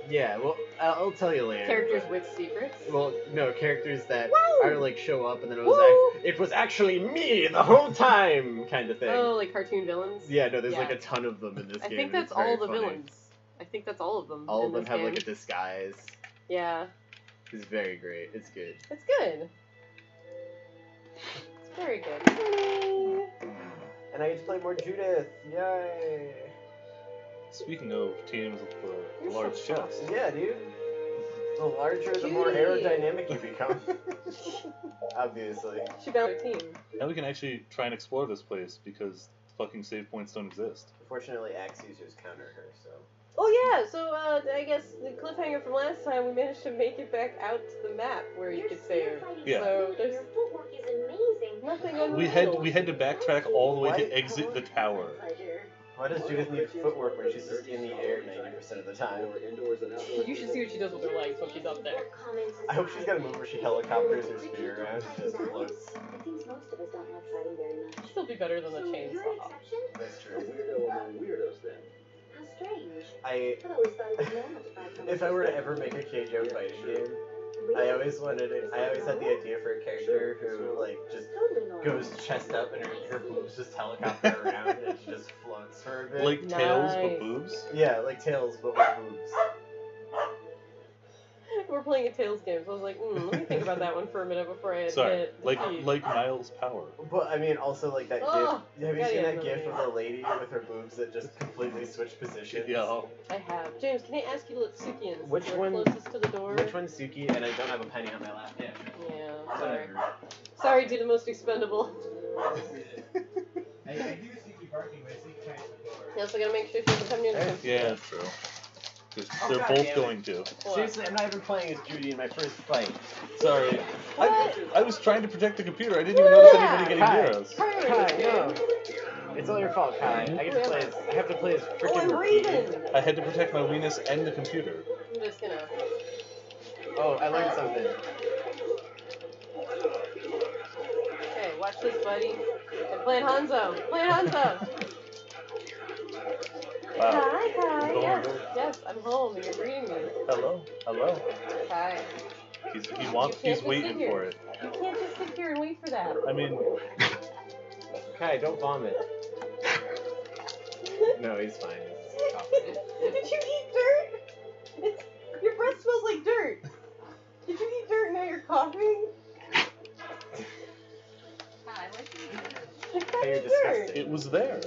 Yeah, well, I'll tell you later. Characters with secrets? Well, no, characters that Woo! are like show up and then Woo! it was actually me the whole time kind of thing. Oh, like cartoon villains? Yeah, no, there's Yeah. like a ton of them in this game. I think and that's it's very all the funny. villains. I think that's all of them. All in of them this have game. like a disguise. Yeah. It's very great. It's good. It's good. It's very good. And I get to play more Judith. Yay! Speaking of teams with You're the large so chefs. Yeah, dude. The larger, the more Judy. aerodynamic you become. Obviously. She found her team. Now we can actually try and explore this place because fucking save points don't exist. Unfortunately, axe users counter her, so. Oh yeah, so I guess the cliffhanger from last time, we managed to make it back out to the map where you could save. Yeah. So there's nothing unreal. We had to backtrack all the way Why? to exit the tower. Why does Judith need footwork when she's just in the air 90% of the time? You should see what she does with her legs when she's up there. I hope she's got a move where she helicopters her spear around and just floats. It'll still be better than the chainsaw. That's true. If I were to ever make a Keijo fighting game, I always had the idea for a character who like just goes chest up and her boobs just helicopter around and she just floats for a bit. Like tails Nice. but boobs? Yeah, like Tails but with boobs. We're playing a Tails game, so I was like, let me think about that one for a minute before I Sorry, hit like defeat. Miles' power. But I mean, also like that Oh, gif. Have you God, seen yeah, that no, gif yeah. of the lady with her boobs that just completely switch positions? Yeah. I have. James, can I ask you to let Suki in? Which You're one- closest to the door. Which one's Suki? And I don't have a penny on my lap. Yeah. Yeah, sorry. Whatever. Sorry, do the most expendable. I do see barking, but I see kind of. You also gotta make sure she doesn't come near the computer. Yeah, that's true. Because Oh, they're God both damn it. going to. Seriously, I'm not even playing as Judy in my first fight. Sorry. What? I was trying to protect the computer. I didn't even notice Yeah. anybody getting near us. Kai, no. It's all your fault, Kai. I have to play as Oh, freaking I'm Raven! I had to protect my weenus and the computer. I'm just gonna... Oh, I learned something. Okay, watch this, buddy. I'm playing Hanzo. Playing Hanzo! Wow. Hi, Kai. Going Yes, good. yes, I'm home and you're greeting me. Hello. Hello. Kai. He's You can't he's just waiting sit here. for it. You can't just sit here and wait for that. I mean, Kai, don't vomit. No, he's fine. Did you eat dirt? Your breath smells like dirt. Did you eat dirt and now you're coughing? Kai, you're disgusting. it was there.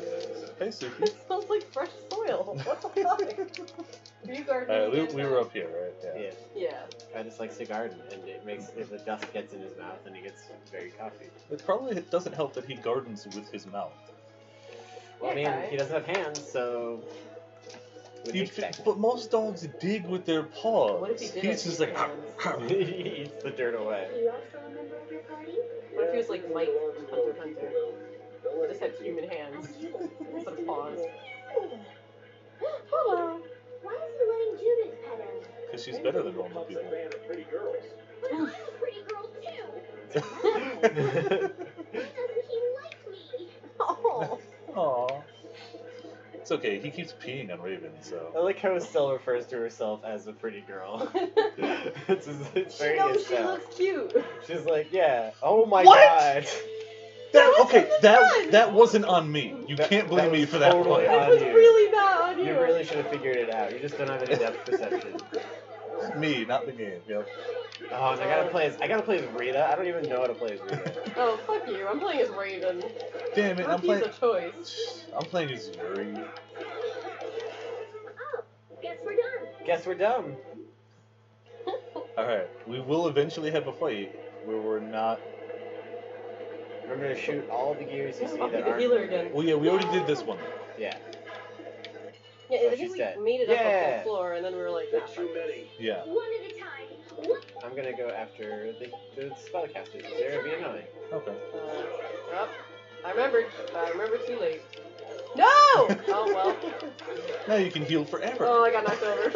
Hey, Suki. It smells like fresh soil. What the fuck? Are you gardening? again? We were up here, right? Yeah. Yeah. Yeah. Kai just likes to garden, and it makes if the dust gets in his mouth, and he gets very coffee. It probably doesn't help that he gardens with his mouth. Well, I mean, Yeah, Kai. he doesn't have hands, so. What do you expect? But most dogs dig with their paws. What if he did He's have just like. hands? He eats the dirt away. What if he was like Mike from Hunter x Hunter? Just had human hands instead of paws. Hello. Why is he letting Judith pet him? Because she's better than normal people. Pretty girls too. Why doesn't he like me? Oh. Aww. It's okay. He keeps peeing on Raven, so. I like how Estelle refers to herself as a pretty girl. it's She very knows she Estelle. looks cute. She's like, yeah. Oh my What? god. That wasn't on me. You can't blame that me was for that totally one. on It was you. really not on you. You really should have figured it out. You just don't have any depth perception. Me, not the game. Yep. Oh, and I gotta play as Rita. I don't even know how to play as Rita. Oh, fuck you. I'm playing as Raven. Damn it! I'm Rookie's playing. a choice. I'm playing as Yuri. Oh, guess we're done. Guess we're dumb. All right. We will eventually have a fight where we're not. Remember to shoot all the gears you see I'll that be the aren't. healer again. Well, yeah, we already did this one. Yeah. Yeah, Oh, I think she's we dead. made it up a Yeah. full floor, and then we were like, nah, fuck this. Yeah. One at a time. One. I'm gonna go after the spellcasters. They're being annoying. Okay. Oh, I remembered. I remembered too late. No! Oh, well. Now you can heal forever. Oh, I got knocked over.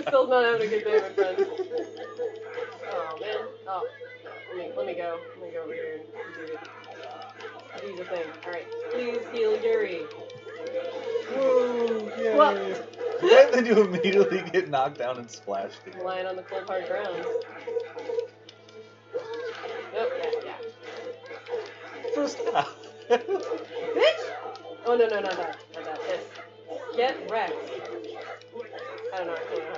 Still not having a good day, my friends. Oh, man. Oh. Let me go. Let me go over here and do it. Do the thing. Alright. Please heal Yuri. Whoa! Yay. What? And then you immediately get knocked down and splashed again. Lying on the cold hard ground. Yep, yeah. First half. Bitch! Oh, no, not that. This. Get wrecked. I don't know, I can't know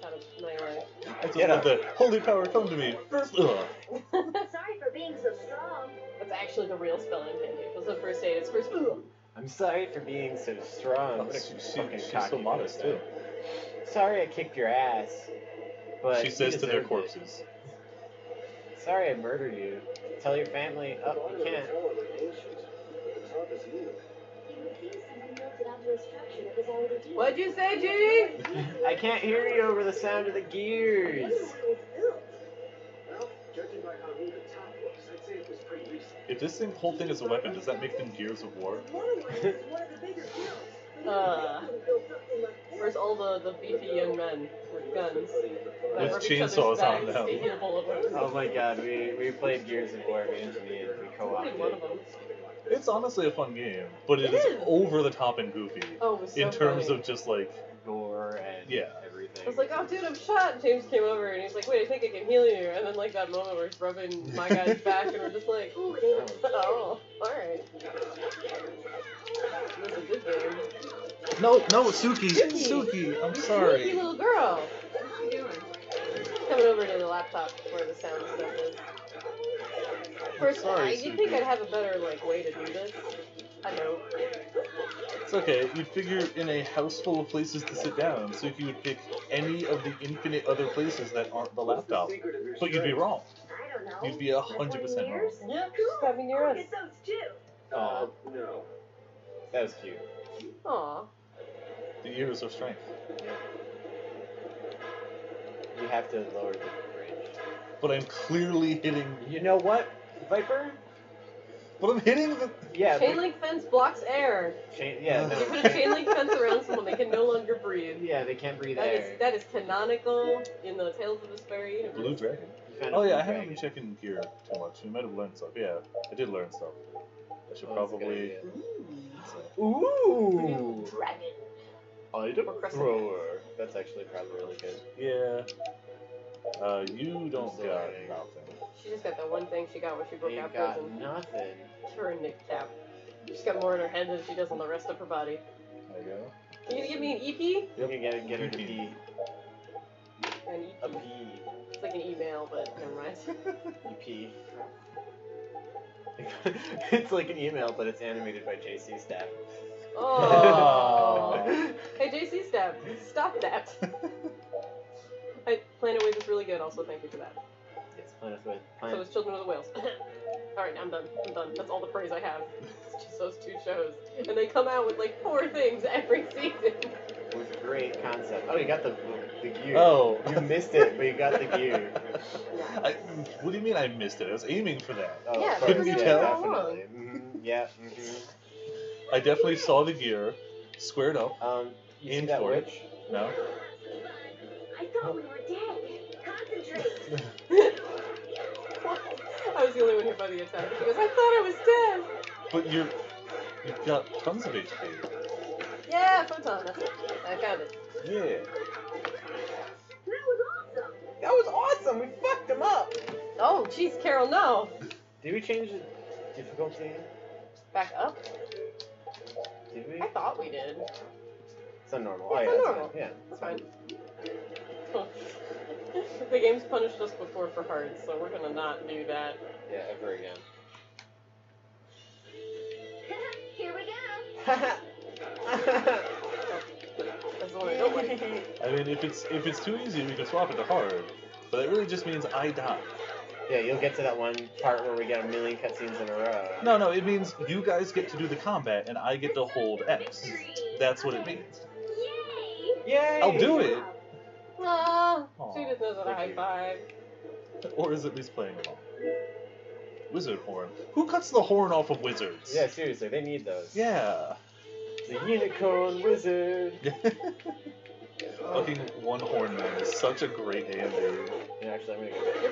how to melee. I just want the holy power come to me. First, ugh. Sorry for being so strong. That's actually the real spelling, Candy. It was the first aid. It's first. I'm sorry for being so strong. Oh, What a she's fucking so cocky modest, bitch. too. Sorry I kicked your ass. But She you says to their deserved it. corpses. Sorry I murdered you. Tell your family. Oh, you can't. What'd you say, G? I can't hear you over the sound of the gears. If this whole thing is a weapon, does that make them gears of war? Where's all the beefy young men with guns? that With rip each other's chainsaws on backs them. to heal bullet wounds? Oh my god, we played Gears of War, me and Janine, we I co-opted. played one of them. It's honestly a fun game, but It is is. over the top and goofy. Oh, it was so In terms funny. of just like, Gore and Yeah. everything. I was like, oh dude, I'm shot. James came over and he's like, wait, I think I can heal you. And then like that moment where he's rubbing my guy's back and we're just like, oh, alright. This is a good game. no, Suki, Suki. I'm Sneaky sorry. little girl. What you doing? Coming over to the laptop where the sound stuff is. First, sorry, you'd Suki. think I'd have a better like way to do this. I don't. It's okay. You'd figure in a house full of places to sit down, Suki would pick any of the infinite other places that aren't the laptop. But you'd be wrong. I don't know. You'd be 100% wrong. Yeah, she's got me near us. Get those too. Aw. That was cute. Aw. The ears of strength. You have to lower the bridge. But I'm clearly hitting. You know what, Viper? But I'm hitting the. Yeah. Chain link fence blocks air. Yeah. If you put a chain link fence around someone, they can no longer breathe. Yeah, they can't breathe That air. is canonical in the Tales of Despair universe. Blue dragon. You found Oh a yeah, I blue haven't dragon. been checking gear too much. We might have learned stuff. Yeah, I did learn stuff. I should Oh, that's a good probably. idea. Ooh. Ooh. Dragon. Item Or crescent. Thrower. That's actually probably really good. Yeah. You don't So got annoying. nothing. She just got that one thing she got when she broke You out got prison. nothing. Her kneecap. She's got more in her head than she does on the rest of her body. There you go. You gonna give me an EP? You can get her to EP. pee. An A EP. pee. It's like an email, but never mind. You pee. It's like an email, but it's animated by JC Staff. Oh. Hey, JC Stab, stop that. Hey, Planet Wave is really good, also thank you for that. It's Planet with So Planet. is Children of the Whales. Alright, I'm done. That's all the praise I have. It's just those two shows. And they come out with like 4 things every season. With great concept. Oh, you got the gear. Oh. You missed it, but you got the gear. What do you mean I missed it? I was aiming for that. Oh, Yeah, of course, couldn't you yeah, tell? definitely. Yeah. I definitely saw the gear, squared up. You see Aimed that for it. witch? No. I thought we were dead. Concentrate. I was the only one hit by the attack. She goes, I thought I was dead. But you've got tons of HP. Yeah, photon, that's it. I found it. Yeah. That was awesome. That was awesome. We fucked him up. Oh, jeez, Carol, no. Did we change the difficulty? Back up? Did we? I thought we did. It's on normal. Yeah, Oh it's yeah, on that's normal. fine. Yeah, That's fine. The game's punished us before for hard, so we're gonna not do that. Yeah, ever again. Here we go. That's the one I don't like. I mean, if it's too easy, we can swap it to hard. But that really just means I die. Yeah, you'll get to that one part where we get a million cutscenes in a row. No, it means you guys get to do the combat and I get to hold X. That's what it means. Yay. Yay! I'll do it. Aw, Aw, she just knows how to high thank you. five. Or is at least playing along. Wizard horn. Who cuts the horn off of wizards? Yeah, seriously, they need those. Yeah. The unicorn wizard. Fucking one horn man is such a great AMV. Yeah, actually, I'm gonna go back.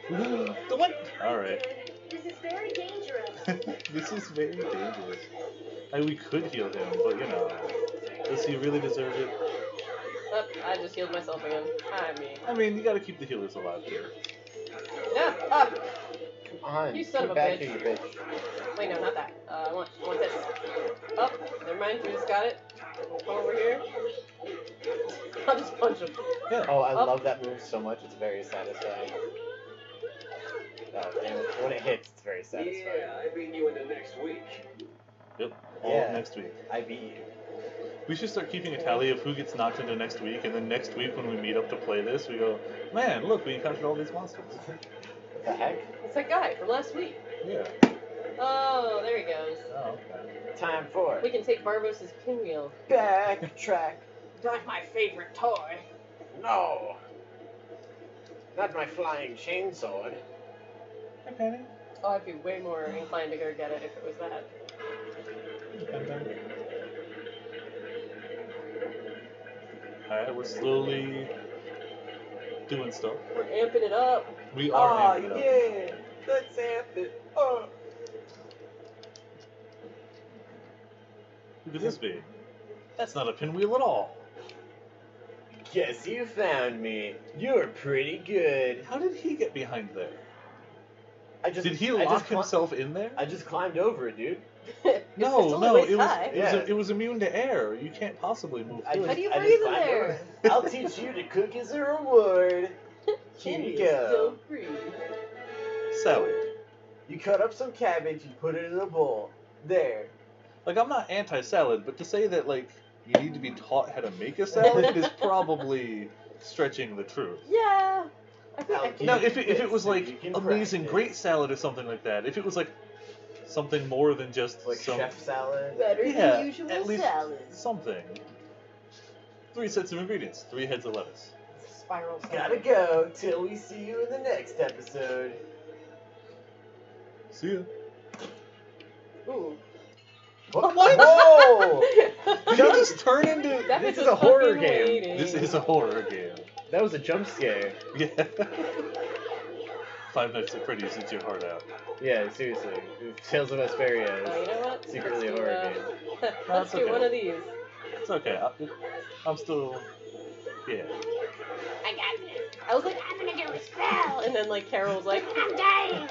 It really is. The what? Alright. This is very dangerous. This is very dangerous. We could heal him, but you know, does he really deserve it? Oh, I just healed myself again. I mean, you gotta keep the healers alive too. No, up! Come on. You son get of a back bitch. here, you bitch. Wait, no, not that. I want this. Oh, never mind, we just got it. We'll come over here. I'll just punch him. Yeah. Oh, I Up. love that move so much. It's very satisfying. Oh, damn it. When it hits, it's very satisfying. Yeah, I beat you into next week. Yep. All Yeah. next week. I beat you. We should start keeping a tally of who gets knocked into next week, and then next week when we meet up to play this, we go, man, look, we encountered all these monsters. What the heck? It's that guy from last week. Yeah. Oh, there he goes. Oh, okay. Time for We can take Barbos' pinwheel. backtrack. That's my favorite toy. No. Not my flying chainsword. Okay. Oh, I'd be way more inclined to go get it if it was that. Alright, we're slowly doing stuff. We're amping it up. We are amping it up. yeah. Let's amp it up. Who could this be? That's not a pinwheel at all. Guess you found me. You're pretty good. How did he get behind there? I just Did he I lock just cli- himself in there? I just climbed over it, dude. No, waist it was high. it was immune to air. You can't possibly move I through How it. do you I breathe just in climbed there? over it. I'll teach you to cook as a reward. Here you go. Still free. Salad. You cut up some cabbage, you put it in a bowl. There. Like, I'm not anti-salad, but to say that, like, you need to be taught how to make a salad is probably stretching the truth. Yeah. I think I can. Now, if it Yes, was you like can amazing, practice. great salad or something like that, if it was like something more than just Like some, chef salad. Better yeah, than usual at least salad. something. 3 sets of ingredients, 3 heads of lettuce. Spiral salad. Gotta go till we see you in the next episode. See ya. Ooh. What? Whoa! Did you just turn into? That This bitch is a was horror fucking game. waiting. This is a horror game. That was a jump scare. Yeah. Five Nights at Freddy's, it's your heart out. Yeah, seriously. Tales of Vesperia Oh, you is know what? secretly a Let's do, horror game. Let's do okay. one of these. It's okay. I'm still. Yeah. I got this. I was like, I'm gonna do a spell. and then like Carol was like, I'm dying.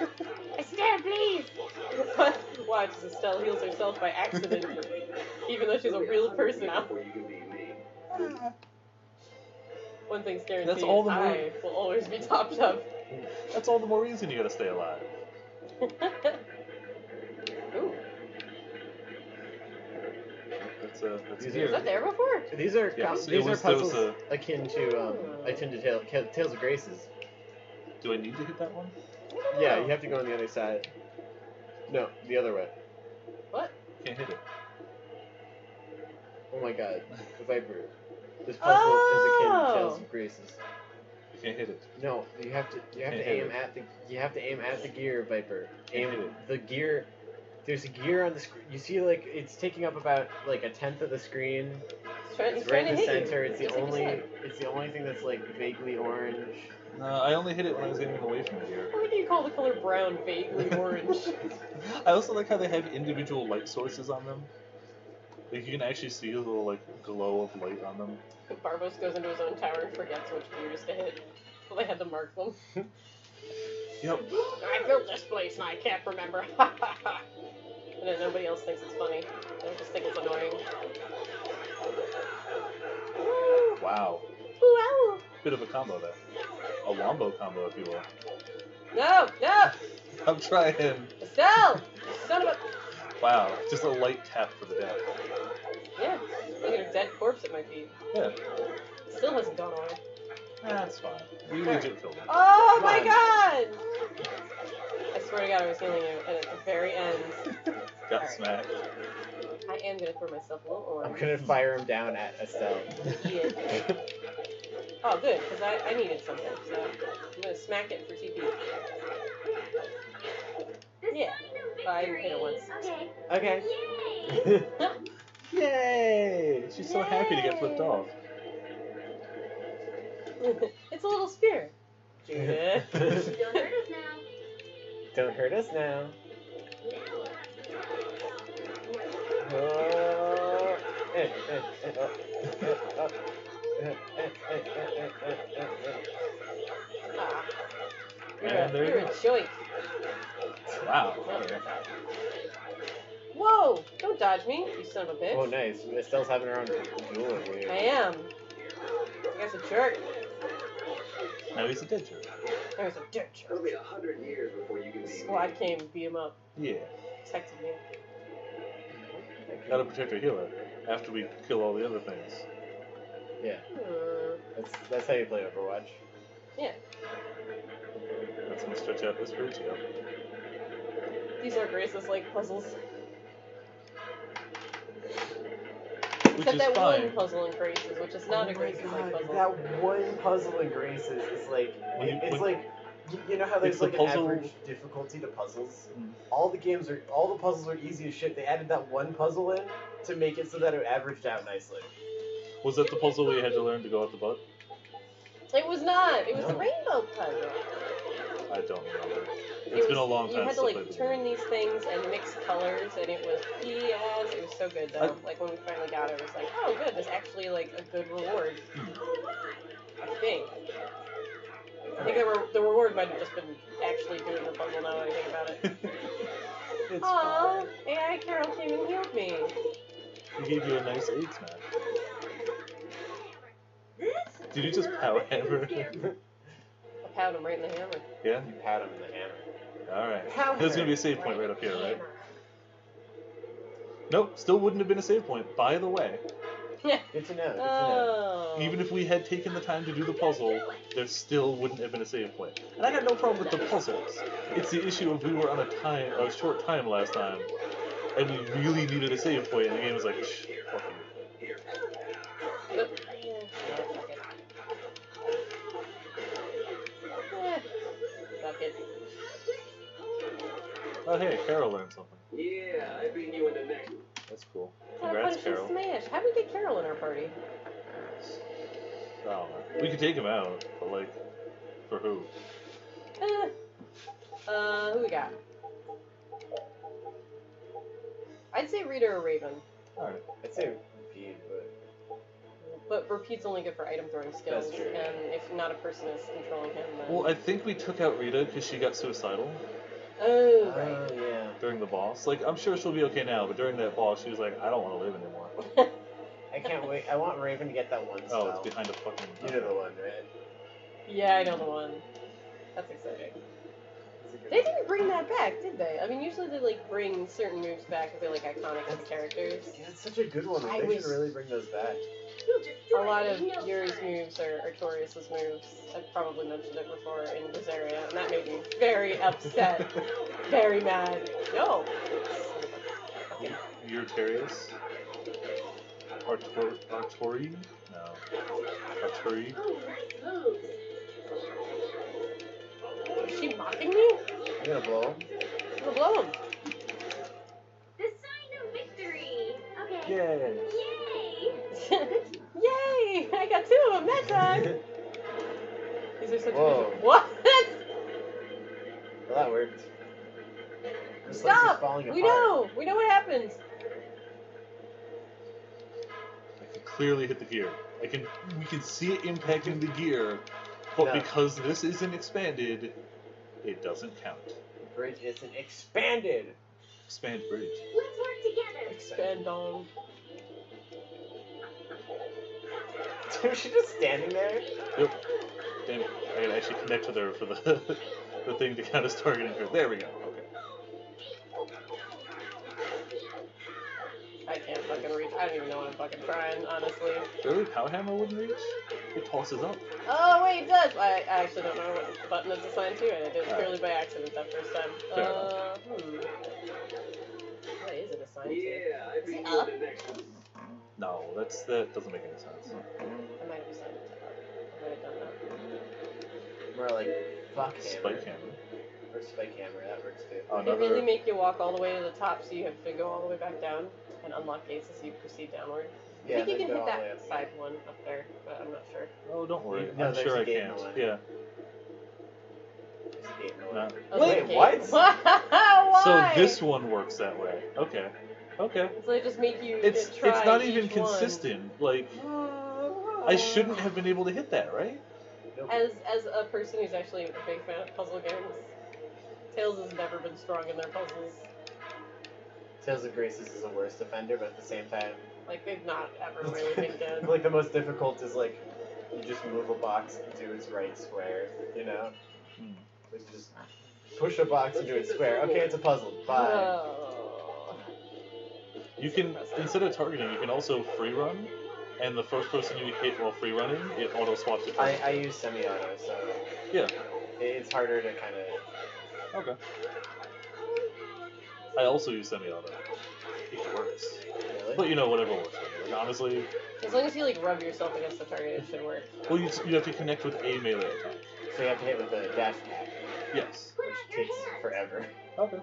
Estelle, please. watch, Estelle heals herself by accident, even though she's a real person now. Before you can beat me. One thing's guaranteed, That's all the more- I will always be topped up. That's all the more reason you gotta stay alive. Ooh, That's These here. was that there before? These are Yes, these it are was- there was puzzles akin to Tales of Graces. Do I need to hit that one? Yeah, you have to go on the other side. No, the other way. What? Can't hit it. Oh my god, the Viper. This puzzle is akin to Tales Oh. of Graces. You can't hit it. No, you have to Can't aim hit at the gear, Viper. Can't hit Aim it. the gear. There's a gear on the screen. You see, like it's taking up about like a tenth of the screen. He's trying It's right in to the hit you. center. It's the Just like you only. said. It's the only thing that's like vaguely orange. No, I only hit it when I was getting away from the gear. Why do you call the color brown vaguely orange? I also like how they have individual light sources on them. Like you can actually see a little like glow of light on them. Barbos goes into his own tower and forgets which gears to hit. So they had to mark them. Yep. I built this place and I can't remember. And then nobody else thinks it's funny. They just think it's annoying. Wow. Ooh, Bit of a combo there. A wombo combo, if you will. no, no! I'm trying. Estelle! Son of a... Wow. Just a light tap for the death. Yeah, look at a dead corpse at my feet. Yeah. Still hasn't gone away. That's fine. We legit killed him. Oh my Come on. god! I swear to god I was healing you, and at the very end, Got Alright. smacked. I am gonna throw myself a little I'm orange. gonna fire him down at Estelle. Yeah. Oh, good, because I needed something, so I'm gonna smack it for TP. Yeah. I hit it once. Okay. Okay. Yay. Yay! She's so happy to get flipped off. It's a little spear. Judith. Don't hurt us now. Don't hurt us now. Ah, And there you're you a go. joint. Wow. Well, Okay. whoa! Don't dodge me, you son of a bitch. Oh, nice. Estelle's having her own duel here. I am. You guys a jerk. Now he's a dead jerk. There's a dirt It'll jerk. be 100 years before you can be Squad came, beat him up, Yeah. protected me. Gotta protect our healer after we kill all the other things. Yeah, Hmm. that's how you play Overwatch. Yeah, That's gonna stretch out this bridge, yeah. these are Graces-like puzzles. Which Except is that fine. one puzzle in Graces, which is not Oh a my Graces-like God, puzzle. that one puzzle in Graces is like, it's like, you know how there's It's the like an puzzle- average difficulty to puzzles? Mm. All the puzzles are easy as shit. They added that one puzzle in to make it so that it averaged out nicely. Was that the puzzle where you had to learn to go out the butt? It was not. It was the No. rainbow puzzle. I don't remember. It It's been was- a long time You had to since I played like the turn game. these things and mix colors, and it was PS. It was so good though. Like when we finally got it, it was like, oh, good. There's actually like a good reward. I think. I think the reward might have just been actually doing the puzzle. Now that I think about it. It's Aw, fine. AI Carol came and healed me. He gave you a nice aid smash. Did you just power hammer? I pounded him right in the hammer. Yeah? You pat him in the hammer. Alright. Hammer. There's gonna be a save point right up here, right? Nope, still wouldn't have been a save point. By the way, Good to know. Good to know. Oh. even if we had taken the time to do the puzzle, there still wouldn't have been a save point. And I got no problem with the puzzles. It's the issue of we were on a short time last time, and we really needed a save point, and the game was like, shh, fuck you. But, yeah, fuck it. Fuck it. Oh hey, Carol learned something. Yeah, I beat you in the next. That's cool. How Congrats, punch Carol. and smash. How do we get Carol in our party? I don't know. We could take him out, but like, for who? Who we got? I'd say Rita or Raven, Alright. I'd say repeat, but but Repeat's only good for item throwing skills, That's true. and if not a person is controlling him, then... Well, I think we took out Rita because she got suicidal Oh, right. yeah. during the boss. Like, I'm sure she'll be okay now, but during that boss, she was like, I don't want to live anymore. I can't wait. I want Raven to get that one Oh, spell. it's behind a fucking... You know the one, right? Yeah, I know the one. That's exciting. It's a good They one. didn't bring that back, did they? I mean, usually they like bring certain moves back if they're like iconic as characters. Yeah, it's such a good one. I They was- should really bring those back. A lot of Yuri's moves are Artorias' moves. I've probably mentioned it before in this area, and that made me very upset. Very mad. No! Urterius? Artori? No. Arturi? Is she mocking me? I'm gonna blow him. I'm gonna blow him. The sign of victory. Okay. Yay! Yay! Yay! I got two of them that time! These are such Whoa. good. What? Well, that worked. This place is Stop! falling We apart. know! We know what happens! I can clearly hit the gear. We can see it impacting the gear, but No. because this isn't expanded, it doesn't count. The bridge isn't expanded. Expand bridge. Let's work together. Expand on. Was she just standing there? Yep. Damn it. I gotta actually connect with her for the the thing to count as targeting her. There we go. Okay. I can't fucking reach. I don't even know what I'm fucking trying, honestly. Really? Power Hammer wouldn't reach? It tosses up. Oh, wait, it does! I actually don't know what button it's assigned to, and I did it Alright. purely by accident that first time. Fair What is it assigned to? Yeah, I beat it you up? in the next. No, that doesn't make any sense. I might have assigned it to up. I might have done that. More like fuck hammer. Spike Hammer. Or spike hammer. That works too. Oh, They really another. make you walk all the way to the top, so you have to go all the way back down and unlock gates as you proceed downward. Yeah, I think you they can go hit all the way that up. side one up there, but I'm not sure. Oh, don't worry. No, I'm there's sure a I gate in can't. the way. Yeah. There's a gate in the way. No. Oh, Wait, okay. what? Why? So this one works that way. Okay. Okay. So they just make you It's try not even each one. consistent. Like, I shouldn't have been able to hit that, right? As a person who's actually a big fan of puzzle games, Tails has never been strong in their puzzles. Tales of Graces is the worst offender, but at the same time, Like, they've not ever really been good. like the most difficult is like you just move a box into its right square, you know? Hmm. Like you just push a box into its square. Okay, it's a puzzle. Bye. Oh. You can, instead of targeting, you can also free run, and the first person you hit while free running, it auto swaps to target. I use semi-auto, so Yeah. it's harder to kind of. Okay. I also use semi-auto. It works. Really? But you know, whatever works. Like, honestly, As long as you, like, rub yourself against the target, it should work. well, you have to connect with a melee attack. So you have to hit with a dash attack, Yes. which takes forever. Okay.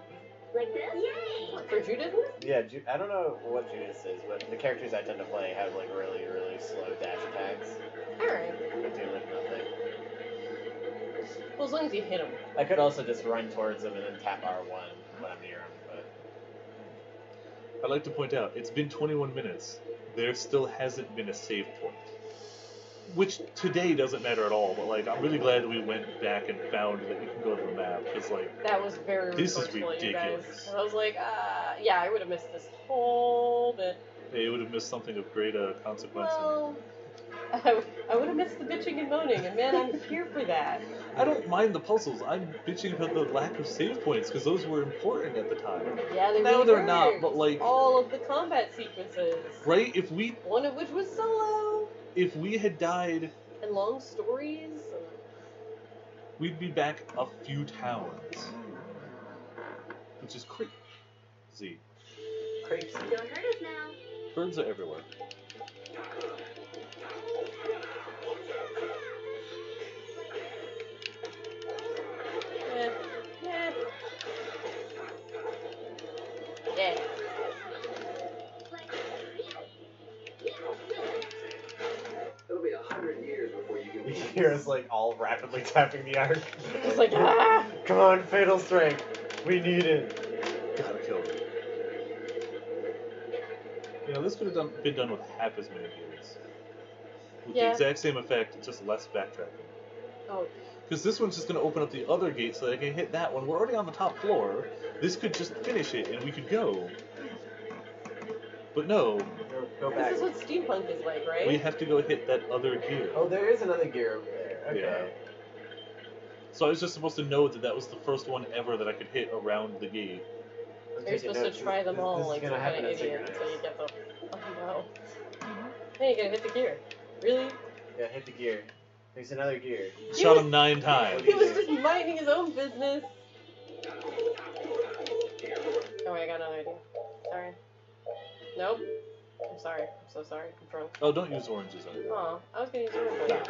Like this? Yay! For Judith? Yeah, I don't know what Judas is, but the characters I tend to play have like really, really slow dash attacks. Alright. That do like nothing. Well, as long as you hit them. I could also just run towards them and then tap R1 when I'm near them, but I'd like to point out, it's been 21 minutes. There still hasn't been a save point. Which today doesn't matter at all, but like, I'm really glad we went back and found that you can go to the map, because like, That was very This is resourceful, you guys. ridiculous. And I was like, yeah, I would have missed this whole bit. they would have missed something of great consequence. Well, I would have missed the bitching and moaning, and man, I'm here for that. I don't mind the puzzles. I'm bitching about the lack of save points, because those were important at the time. Yeah, they Now really they're were. not, but, like- all of the combat sequences. Right? One of which was solo. If we had died, And long stories. we'd be back a few towns. Which is crazy. crepes. Don't hurt us now. Birds are everywhere. Eh, eh. Yeah. It'll be 100 years before you can You beat hear us like all rapidly tapping the arc. It's like, ah! Come on, Fatal Strike. We need it. Gotta kill them. You know, this could have been done with half as many gears. With Yeah. the exact same effect, just less backtracking. Oh, Because this one's just going to open up the other gate so that I can hit that one. We're already on the top floor. This could just finish it and we could go. But no, Go this back. is what steampunk is like, right? we have to go hit that other gear. Oh, there is another gear over there. Okay. Yeah. So I was just supposed to know that that was the first one ever that I could hit around the gate. I'm You're taking supposed notes. to try them all This like is some gonna kind happen of at idiot synchronized. until you get the. Oh no. Hey, you gotta hit the gear. Really? Yeah, hit the gear. There's another gear. Shot him 9 times. He was just minding his own business. Oh wait, I got another idea. Sorry. Nope. I'm sorry. I'm so sorry. I'm drunk. Oh, don't use oranges on it. Aw, I was gonna use orange.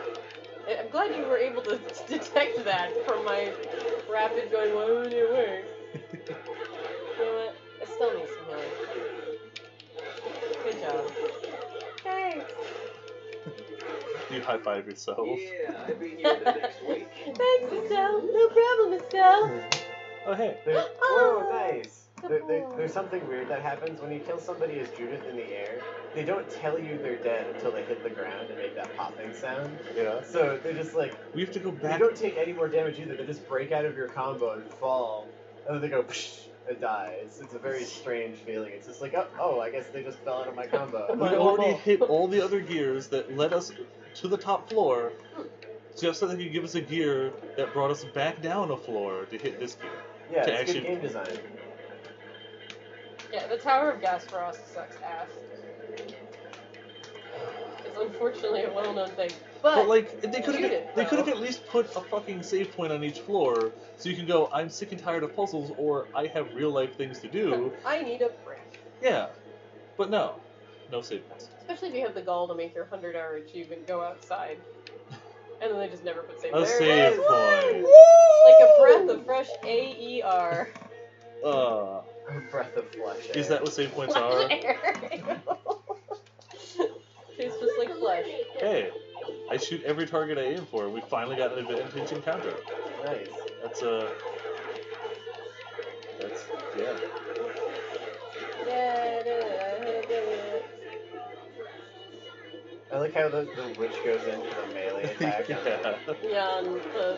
I'm glad you were able to detect that from my rapid going, why wouldn't it work? You know what? It still needs some healing. Good job. Thanks. You high five yourself. Yeah, I beat you in the next week. Thanks, Estelle. No problem, Estelle. Oh, hey. Whoa, nice. There's something weird that happens when you kill somebody as Judith in the air. They don't tell you they're dead until they hit the ground and make that popping sound. Yeah. So they're just like, We have to go you back. don't take any more damage either. They just break out of your combo and fall, and then they go psh, and die. It's a very strange feeling. It's just like, oh, I guess they just fell out of my combo. We already hit all the other gears that led us to the top floor, just so they could give us a gear that brought us back down a floor to hit this gear. Yeah, to it's actually- good game design. Yeah, the Tower of Gas Frost sucks ass. It's unfortunately a well-known thing. But like, they could Judith, have they could have though. at least put a fucking save point on each floor, so you can go, I'm sick and tired of puzzles, or I have real life things to do. I need a break. Yeah, but no save points. Especially if you have the gall to make your 100-hour achievement go outside. And then they just never put save. A There it save is. point. Like a breath of fresh AER. Breath of flesh. Is that what save points Flesh are? air. Tastes just like flesh. Hey, I shoot every target I aim for. We finally got an advantage encounter. Nice. That's yeah. Yeah, it is. I like how the witch goes in for the melee attack. on Yeah. Yeah, and the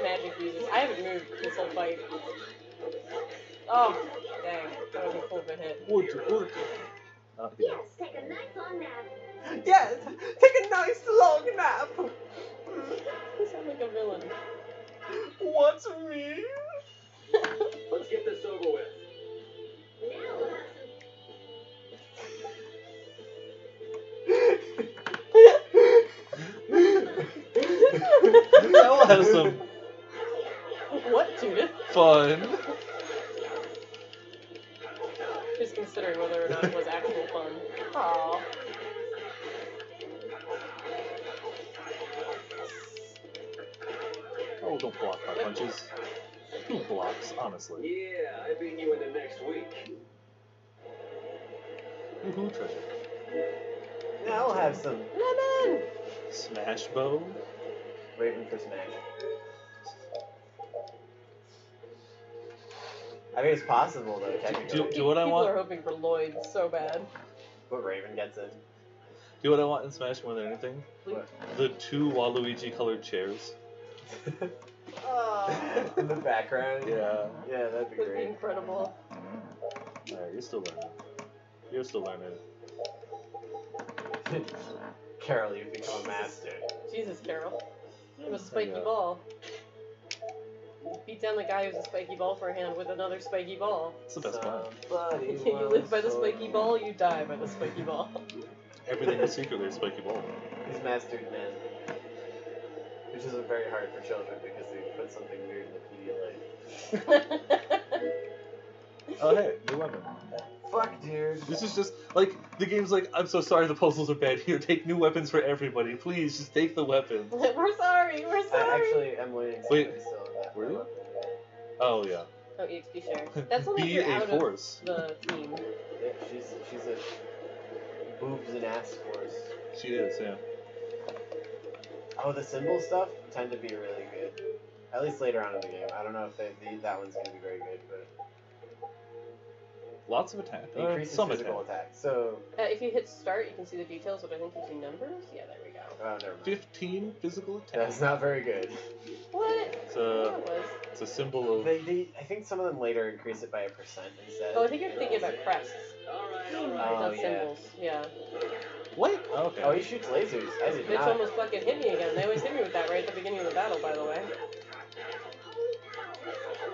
magic uses. I haven't moved this whole fight. Oh, dang. That would be cool if it hit. Would. Yeah. Yes, take a nice long nap. Yes, take a nice long nap. You sound like a villain. What's me? Let's get this over with. Now, I'll have some What, Judith? fun. Just considering whether or not it was actual fun. Aww. Oh, don't block my punches. Who blocks, honestly? Yeah, I beat you into next week. Woohoo, treasure. Now I'll have some Lemon! Smash bow. Raven for smash. I mean, it's possible though, technically. Do what I People want. are hoping for Lloyd so bad. But Raven gets in. Do what I want in Smash more than anything. What? The 2 Waluigi colored chairs. In the background. Yeah. Yeah, that'd be Would be great. incredible. Alright, you're still learning. You're still learning. Carol, you've become a master. Jesus, Carol. It was a spiky Yeah. ball. Beat down the guy who's a spiky ball for a hand with another spiky ball. It's the best part. Somebody You live by the once spiky told ball, you die by the spiky ball. Everything was secretly a spiky ball. He's mastered men. Which is very hard for children because they put something weird in the Pedialyte. Oh hey, new weapon. Fuck, dude. This is just like the game's like, I'm so sorry the puzzles are bad. Here, take new weapons for everybody. Please, just take the weapons. We're sorry, we're I sorry. actually am waiting. Wait, still in that were you? weapon. Oh yeah. Oh, EXP share. That's only if Be you're a out force. of the team. Yeah, she's a boobs and ass force. She is, yeah. Oh, the symbol stuff tend to be really good. At least later on in the game. I don't know if that one's gonna be very good, but Lots of attack. it increases Some physical attack. attack. So, If you hit start, you can see the details, but I think you see numbers. Yeah, there we go. oh, never mind. 15 physical attack. That's not very good. What? It's Yeah, a it was. it's a symbol of. I think some of them later increase it by 1% instead. Oh, I think you're thinking about crests, Oh, not yeah. symbols. Yeah. What? Okay. Oh, he shoots lasers. I did Bitch not. almost fucking hit me again. They always hit me with that right at the beginning of the battle, by the way.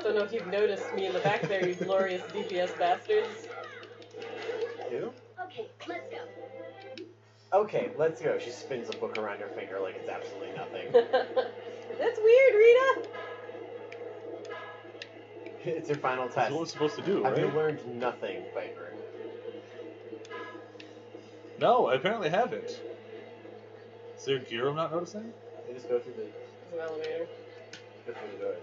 Don't know if you've noticed me in the back there, you glorious DPS bastards. Who? okay, let's go. Okay, let's go. She spins a book around her finger like it's absolutely nothing. That's weird, Rita! It's her final That's test. what we're supposed to do, Have you right? learned nothing, Viper? No, I apparently haven't. Is there gear I'm not noticing? You just go through the It's an elevator. door.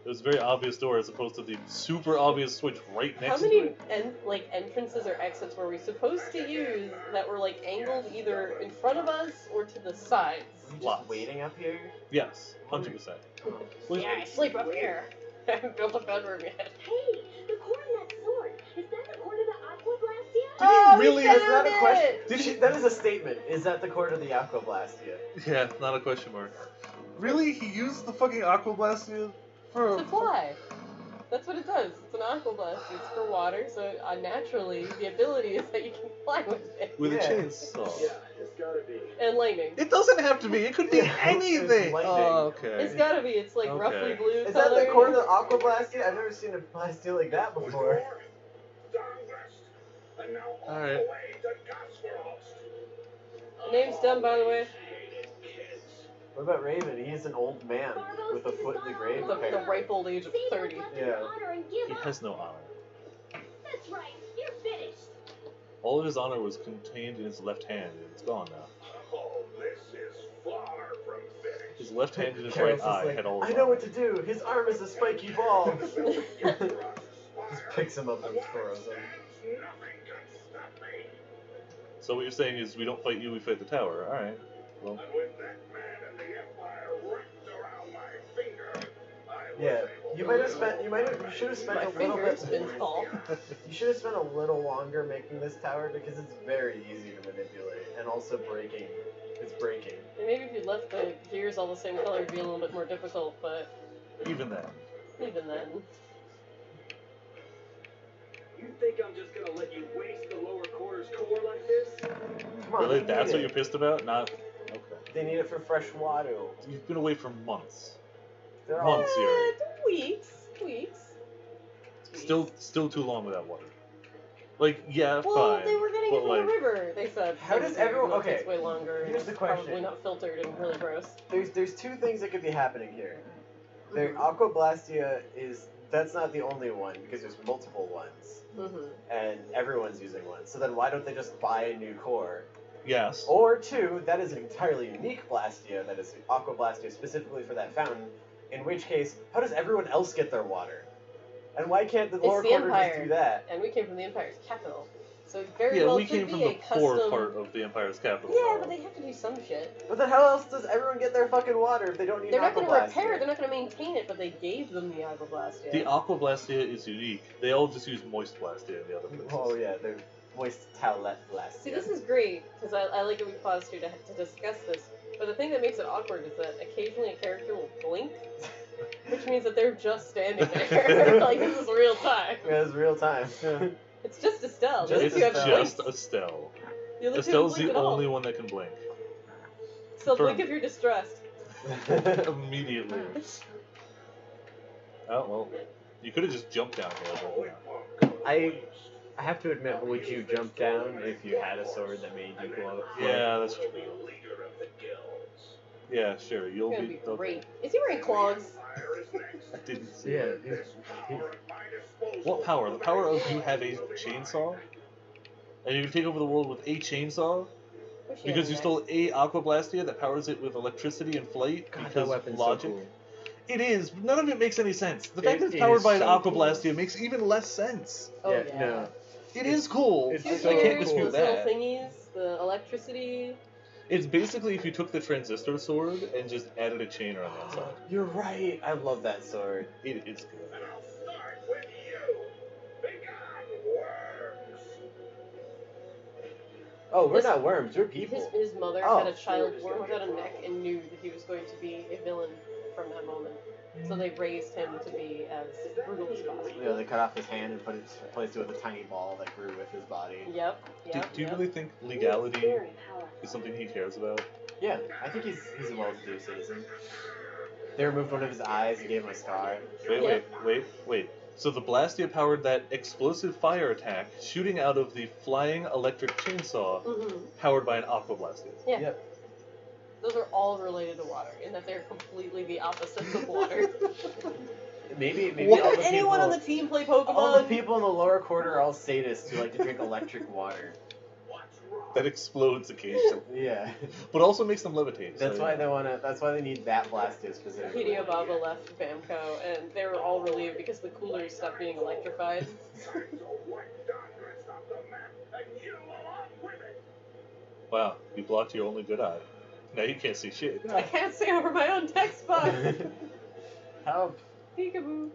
It was a very obvious door as opposed to the super obvious switch right How next many to it. entrances or exits were we supposed to use that were like angled either in front of us or to the sides? Are you just Lots. waiting up here? Yes, 100%. Well, Yeah, I sleep up here. I haven't built a bedroom yet. Hey, the cord of that sword. Is that the cord of the aqua blastia? Did he really? we Is found that a question? it! Did she? That is a statement. Is that the cord of the Aqua Blastia? Yeah, not a question mark. Really? He used the fucking Aqua Blastia for To fly. That's what it does. It's an aqua blast. It's for water, so naturally the ability is that you can fly with it. with Yeah. a chainsaw. Yeah, it's gotta be. And lightning. It doesn't have to be. It could be Yeah, anything. it's lightning. Oh, okay. It's gotta be. It's like Okay. roughly blue Is that colored. the cord of the Aqua Blastia? I've never seen a Blastia like that before. All right. Name's dumb, by the way. What about Raven? He's an old man with a foot in the grave. The apparently. ripe old age of See, 30. now Yeah. honor and give He up. has no honor. That's right. You're finished. All of his honor was contained in his left hand, and it's gone now. Oh, this is far from finished. His left hand and his Carol's right just eye like, had all I his know honor. what to do. His arm is a spiky ball. Just picks him up and throws him. Nothing can stop me. So what you're saying is we don't fight you, we fight the tower. All right. Well, And when that man of the Empire wrapped around my finger, I was Yeah, able You should have spent My a little finger bit. spins tall. You should have spent a little longer making this tower because it's very easy to manipulate and also breaking. It's breaking. And maybe if you left the gears all the same color, it'd be a little bit more difficult, but Even then. even then. You think I'm just gonna let you waste the lower quarters core like this? Come on, Really? they That's need what you're it. pissed about? Not. Okay. They need it for fresh water. You've been away for months. They're all Months, Yuri. Weeks. Still too long without water. Like, yeah, Well, fine. they were getting but it from like, the river. They said. How does everyone- It okay, takes way longer. and here's the it's question. Probably not filtered and really gross. There's two things that could be happening here. Aqua Blastia that's not the only one because there's multiple ones Mm-hmm. and everyone's using one. So then why don't they just buy a new core? yes. Or two, that is an entirely unique Blastia that is Aqua Blastia specifically for that fountain. In which case, how does everyone else get their water? And why can't the lower the quarter just Empire. do that? And we came from the Empire's capital, so it very Yeah, well we could came be from a the custom. poor part of the Empire's capital. Yeah, now. but they have to do some shit. But then how else does everyone get their fucking water if they don't need They're not Aqua going to Blastia? repair. They're not going to maintain it, but they gave them the Aqua Blastia. The Aqua Blastia is unique. They all just use Moist Blastia in the other places. Oh yeah, they're moist towelette Blastia. See, this is great because I like that we paused here to discuss this. But the thing that makes it awkward is that occasionally a character will blink, which means that they're just standing there. Like this is real time. Yeah, it's real time. It's just Estelle. The other It's two have just blinked. Estelle. The other two Estelle's haven't the blinked at all. only one that can blink. So blink confirmed. if you're distressed. Immediately. Oh, well. You could have just jumped down here. I have to admit, would you jump down if you had a sword that made you glow? Yeah, that's true. Yeah, sure. You'll It's gonna be. be great. Is he wearing clogs? I didn't see Yeah. it. What power? The power of you have a chainsaw? And you can take over the world with a chainsaw? Wish he Because had you a stole a Aqua Blastia that powers it with electricity and flight? God, that because weapon's logic? so cool. It is, but none of it makes any sense. The fact It that it's is powered by an so Aqua cool. Blastia makes even less sense. Oh, Yeah, yeah. no. It is cool. it's Those so I can't ears, dispute those little that. thingies, the electricity. It's basically if you took the transistor sword and just added a chain around the outside. You're right. I love that sword. It is good. Oh, we're This- not worms. We're people. His mother Oh. had a child born without a neck and knew that he was going to be a villain from that moment. So they raised him to be as brutal as possible. You know, they cut off his hand and replaced it with a tiny ball that grew with his body. Yep. Yep. Do you yep. really think legality is something he cares about? Yeah, I think he's a well-to-do citizen. They removed one of his eyes and gave him a scar. Wait. So the Blastia powered that explosive fire attack shooting out of the flying electric chainsaw Mm-hmm. powered by an Aqua Blastia. Yeah. Yep. Those are all related to water, in that they're completely the opposites of water. Maybe Why all did the anyone on people, the team play Pokemon? all the people in the lower quarter are all sadists who like to drink electric water. That explodes occasionally, Yeah. but also makes them levitate. That's so, why yeah. they wanna. That's why they need that Blastia specifically. Hideo Baba left Bamco, and they were all relieved because the coolers stopped being electrified. Wow, you blocked your only good eye. Now you can't see shit. I can't see over my own text box. Help! Peekaboo.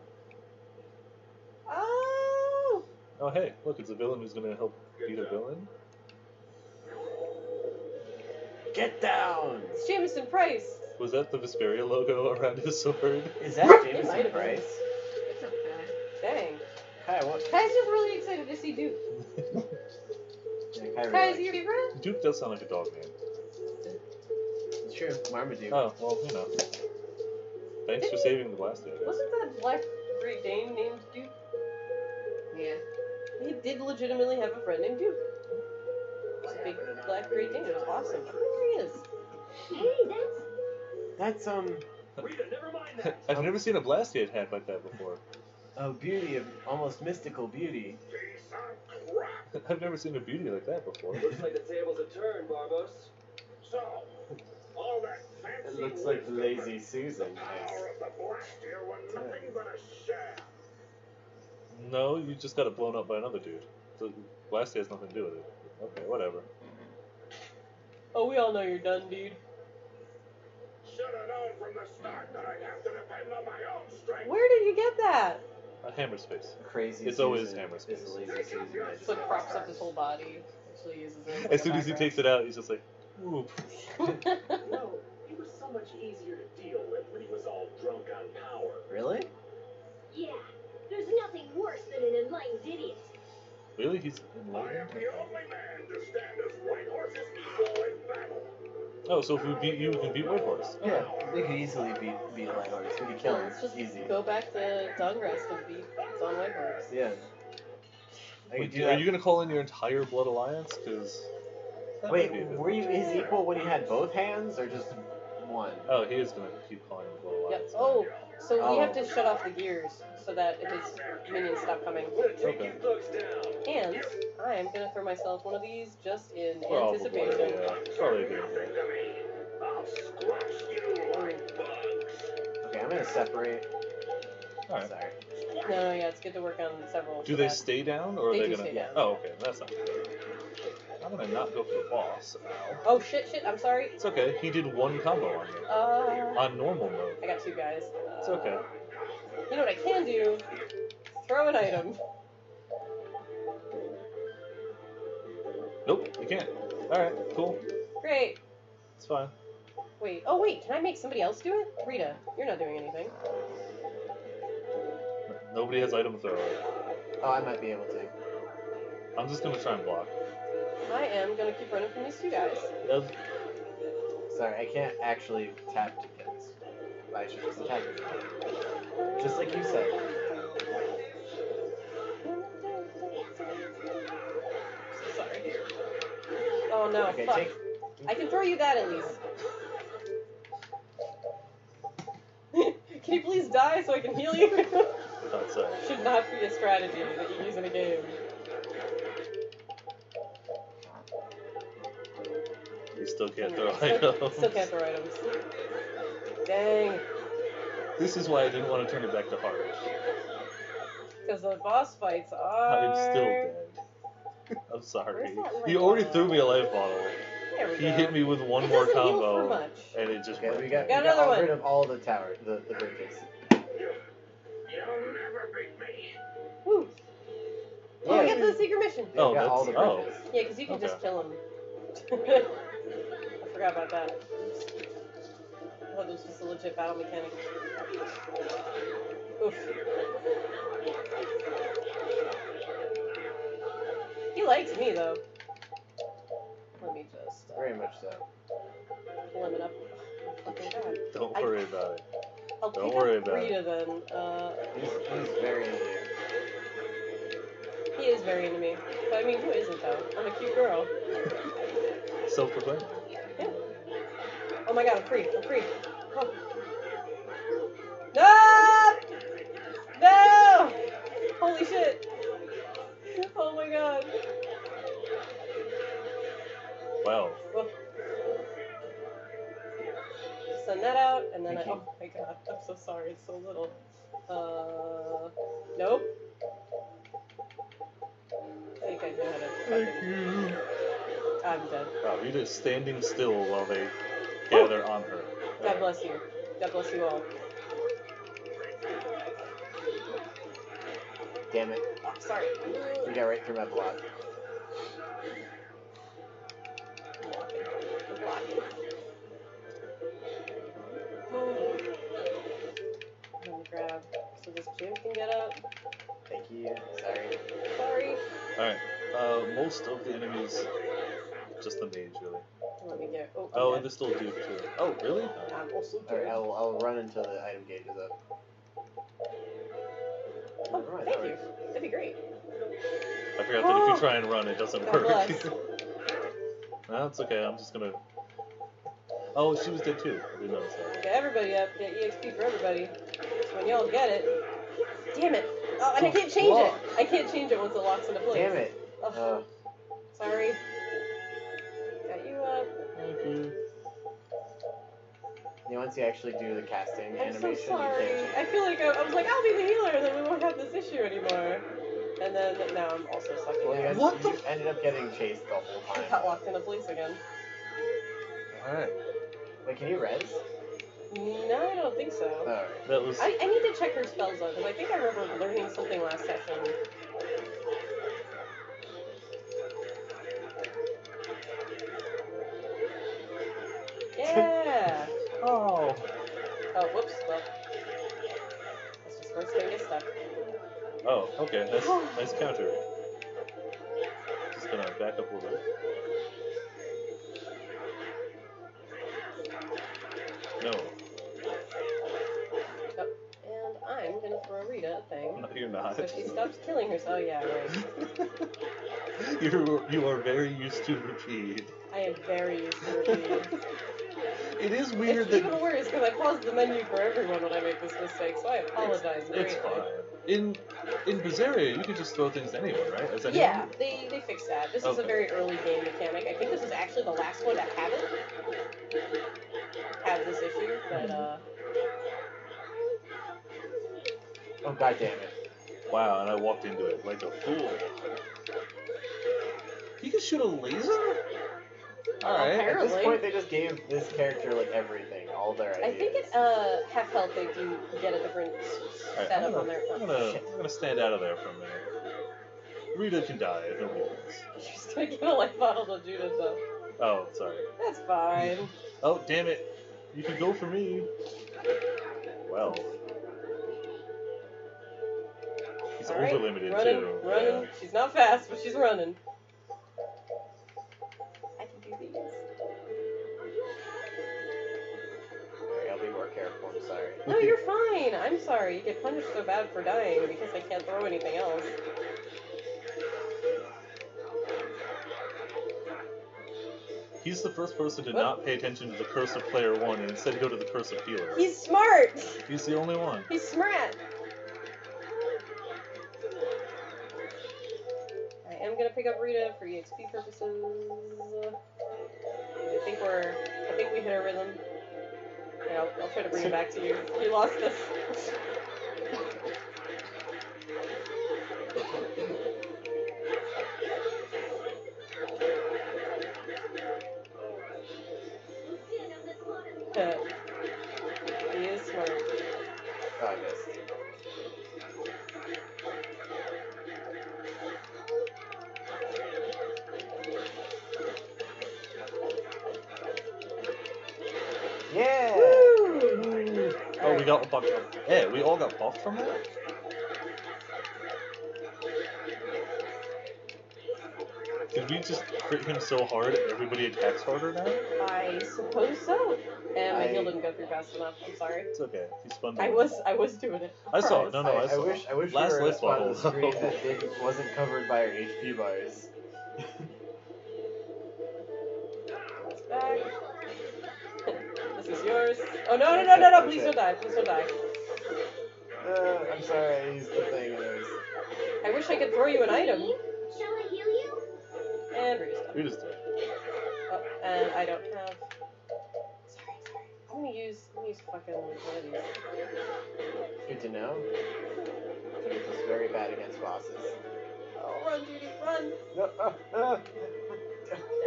Oh! Oh hey, look, it's a villain who's gonna help beat a villain. Get down! It's Jameson Price. Was that the Vesperia logo around his sword? Is that might Jameson have been. Price? It's okay. Dang. Kai, what? Kai's just really excited to see Duke. Yeah, Kai really Kai, is likes he your it. favorite? Duke does sound like a dog name. It's true. Marmaduke. Oh, well, you know. Thanks for saving the Blastia, I guess. Wasn't that Black Great Dane named Duke? Yeah. He did legitimately have a friend named Duke. It was a big Black Great Dane. It was awesome. Oh, there he is. Hey, That's Rita, never mind that. I've never seen a Blastia hat like that before. a beauty of almost mystical beauty. I've never seen a beauty like that before. Looks like the tables have turned, Barbos. So, all that fancy It looks like Lazy Susan. power of the Blastia were nothing but a sham. No, you just got it blown up by another dude. The Blastia has nothing to do with it. Okay, whatever. Oh, we all know you're done, dude. Should have known from the start that I have to depend on my own strength. Where did you get that? Hammer space. Crazy. It's always Susan hammer is space. the lazy Susan that just So it never props up starts. his whole body. Actually uses it. As soon as he takes it out, he's just like, ooh. No, he was so much easier to deal with when he was all drunk on power. Really? Yeah, there's nothing worse than an enlightened idiot. Really? He's I am the only man to stand as White Horse's equal in battle. Oh, so if we beat you, we can beat White Horse. Yeah. We could easily beat White Horse. We could kill him. Let's just Easy. go back to Dungrest and beat Don White Horse. Yeah. I could Wait, do are that. you gonna call in your entire Blood Alliance? Because Wait, were you his equal when he had both hands, or just one? Oh, he is gonna keep calling the Blood Yep. Alliance. Oh, so we Oh. have to shut off the gears so that if his minions stop coming. Okay. Thugs down. And I'm gonna throw myself one of these just in Probably, anticipation. yeah. Probably a good idea. Nothing to me. I'll squash you like bugs. Okay, I'm gonna separate. Alright. Sorry. No, yeah, it's good to work on several. Do for they that. stay down, or are They they do gonna? stay down. Oh, okay, that's not good. I'm gonna not go for the boss. Ow. Oh shit! I'm sorry. It's okay. He did one combo on me on normal mode. I got two guys. It's okay. You know what I can do? Throw an item. Nope, you can't. All right, cool. Great. It's fine. Wait. Oh wait. Can I make somebody else do it? Rita, you're not doing anything. Nobody has item thrower. Oh, I might be able to. I'm just gonna try and block. I am gonna keep running from these two guys. Sorry, I can't actually tap to kids. I should just attack them. Just like you said. Sorry. Oh no. Okay, Fuck. take. I can throw you that at least. Can you please die so I can heal you? That's Should not be a strategy that you use in a game. You still can't throw Still items. can't throw items. Dang. This is why I didn't want to turn it back to hard. Because the boss fights are... I'm still dead. I'm sorry. Where's that He life already bottle? threw me a life bottle. There we He go. hit me with one It more doesn't heal combo, for much. and it just Okay, went. we got another one. rid of all the tower, the bridges. You'll never beat me. Woo. Oh, we got the secret mission. Yeah, Oh, we got all the that's- oh. bridges. Yeah, because you can just Okay. kill him. I forgot about that. I thought this was a legit battle mechanic. Oof. He likes me, though. Let me just Very much so. pull him up. Fucking God. Don't worry about it. I'll Don't pick worry up about it. Rita then. He's very into you. He is very into me. But I mean, who isn't though? I'm a cute girl. Self-proclaimed. Yeah. Oh my God, I'm free. I'm free. Oh. No! No! Holy shit! Oh my God. Wow. Oh. Send that out, and then oh my God, I'm so sorry. It's so little. Nope. I think I know how to. Thank you. I'm dead. Wow, Rita is standing still while they gather on her. God bless you. God bless you all. Damn it. Oh, sorry. You got right through my block. I'm blocking. I'm blocking. I'm gonna grab so this Jim can get up. Thank you. Sorry. Sorry. Alright, most of the enemies, just the mage, really. Let me get. Oh, Oh, yeah. and this little dude, too. Oh, really? I'm also Alright, dead. I'll run until the item gauge is up. Oh, Never mind, thank that you. works. That'd be great. I forgot that if you try and run, it doesn't God work. bless. No, it's okay, I'm just gonna... Oh, she was dead, too. I didn't notice that. Get everybody up. Get EXP for everybody. So when y'all get it. Damn it. Oh, and I can't change it. I can't change it once it locks into place. Damn it. Ugh. Sorry. Got you up. Thank you. Yeah, once you actually do the casting I'm so animation, sorry. you I feel like I was like, I'll be the healer, and then we won't have this issue anymore. And then now I'm also sucking Well, ass. you ended up getting chased the whole I time. got locked into place again. Alright. Wait, can you res? No, I don't think so. Alright. That was. I need to check her spells though, because I think I remember learning something last session. Yeah! Oh. Oh, whoops, well. That's just where it's gonna get stuck. Oh, okay. Nice counter. Just gonna back up a little bit. No. Oh, and I'm gonna throw Rita a thing. No, you're not. So she stops killing herself. Oh, yeah, right. You are very used to repeat. I am very used to repeating. It is weird It's that even worse because I pause the menu for everyone when I make this mistake, so I apologize it's greatly. fine. In Berseria, you can just throw things to anyone, right? Is that Yeah, they fixed that. This is a Okay. very early game mechanic. I think this is actually the last one to have it. Have this issue, but Oh, god damn it. Wow, and I walked into it like a fool. He can shoot a laser? Alright. At apparently. this point, they just gave this character, like, everything. All their ideas. I think at half health they do get a different Alright, setup on their I'm gonna stand out of there for a minute. Rita can die if nobody wants. You're just gonna give a life bottle to Judith though. Oh, sorry. That's fine. Oh, damn it. You can go for me. Well. He's Alright, over limited running, too. running. She's not fast, but she's running. I can do these. Alright, I'll be more careful, I'm sorry. No, you're fine. I'm sorry. You get punished so bad for dying because I can't throw anything else. He's the first person to What? not pay attention to the curse of player one and instead go to the curse of healer. He's smart. He's the only one. He's smart. I am gonna pick up Rita for EXP purposes. I think we hit our rhythm. Yeah, I'll try to bring it back to you. You lost this. He is smart. Oh, I missed. Yeah! Woo! Oh, we got a bunch of. Yeah, we all got buffed from that? Did we just crit him so hard everybody attacks harder now? I suppose so. And my I- heal didn't go through fast enough. I'm sorry. It's okay. He spun I was doing it. I saw it. Surprise. No, I I saw wish it. we Last were in a life spot of the bottle. screen that wasn't covered by our HP bars. It's back. This is yours. Oh no! Please don't die. Please don't die. I'm sorry, I used the thing and it was... I wish I could throw you an item. Shall I heal you? And Rita's done. We just did. Oh, and I don't have. Sorry. I'm gonna use fucking one of these. Good to know. Judith is very bad against bosses. Oh, run, Judy, run! No, There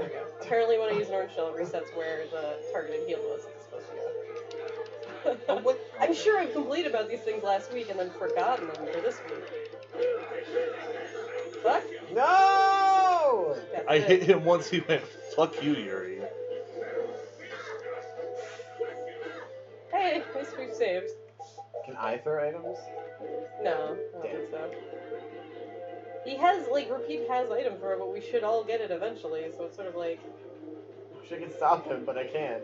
we go. Apparently, when I use an orange shell, it resets where the targeted heal was supposed to go. Oh, what? I'm sure I've completed about these things last week and then forgotten them for this week. Fuck! No! That's I it. hit him once, he went, fuck you, Yuri. Hey, at least we've saved. Can I throw items? No, I don't think so. He has, Repeat has item throw, but we should all get it eventually, so it's sort of like... I wish I could stop him, but I can't.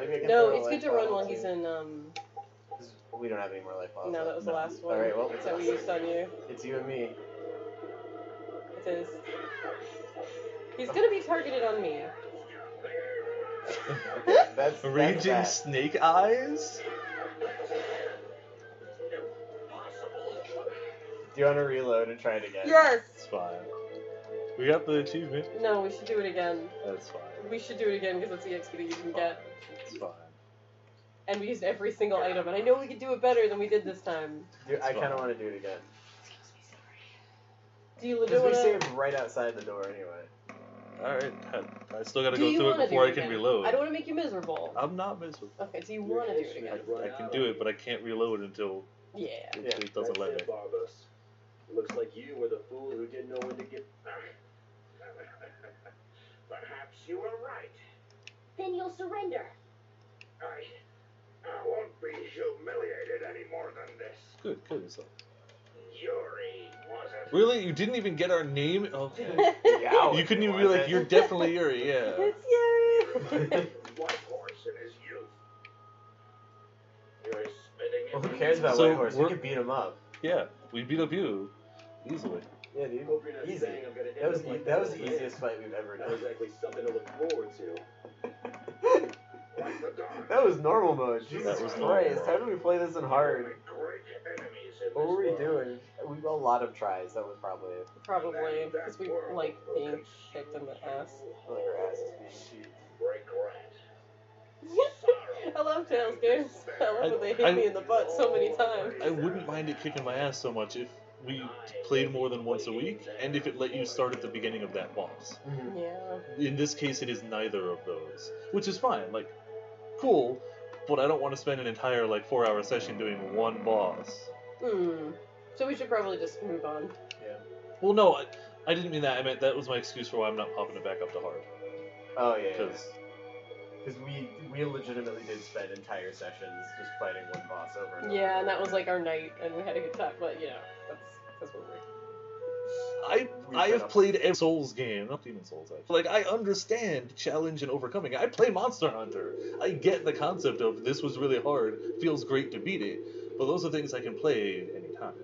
Maybe I can No, throw a it's good life to run bottle, while too. he's in, 'Cause we don't have any more life bottles. No, that was the last one. Alright, well, that we used on you. it's you and me. It is. He's gonna be targeted on me. Okay, that's Raging that. snake eyes? Do you want to reload and try it again? Yes! It's fine. We got the achievement. No, we should do it again. That's fine. We should do it again because it's the XP that you can get. It's fine. And we used every single item, and I know we could do it better than we did this time. Dude, I kind of want to do it again. Do you Because legit we wanna... saved right outside the door anyway. Alright, I still gotta Do go you through it wanna before do I can again? reload. I don't want to make you miserable. I'm not miserable. Okay, so you want to do it again? I can do it, but I can't reload until Yeah. it doesn't let me. That's it, Barbos. Looks like you were the fool who didn't know when to get. Perhaps you were right. Then you'll surrender. I won't be humiliated any more than this. Good, kill yourself. Yuri, was it? Really? You didn't even get our name? Okay. Yeah, You couldn't even be like, you're definitely Yuri, yeah. It's Yuri. White Horse in his youth. You're spitting Well, in who cares about So White Horse? We we're- could beat him up. Yeah, we beat up you. Easily. Yeah, dude. Hope you're not Easy. saying I'm gonna That end was up like that was the old man. easiest fight we've ever Not done. exactly something to look forward to. like the dog. That was normal mode. Jesus That was Christ! normal How did we play this in hard? Great enemies in What were we this world. doing? We got a lot of tries. That was probably it. Probably, because we like being kicked in the ass. Like our asses being cheap. Break rat. I love Tails games. I love when they hit me in the butt so many times. I wouldn't mind it kicking my ass so much if we played more than once a week, and if it let you start at the beginning of that boss. Yeah. In this case, it is neither of those, which is fine. Like, cool, but I don't want to spend an entire 4-hour session doing one boss. So we should probably just move on. Yeah. Well, no, I didn't mean that. I meant that was my excuse for why I'm not popping it back up to hard. Oh yeah. Because Because we legitimately did spend entire sessions just fighting one boss over and over. Yeah, and that was like our night, and we had a good time. But that's what we're. I have played every Souls game, not Demon Souls actually. I understand challenge and overcoming. I play Monster Hunter. I get the concept of this was really hard, feels great to beat it, but those are things I can play anytime.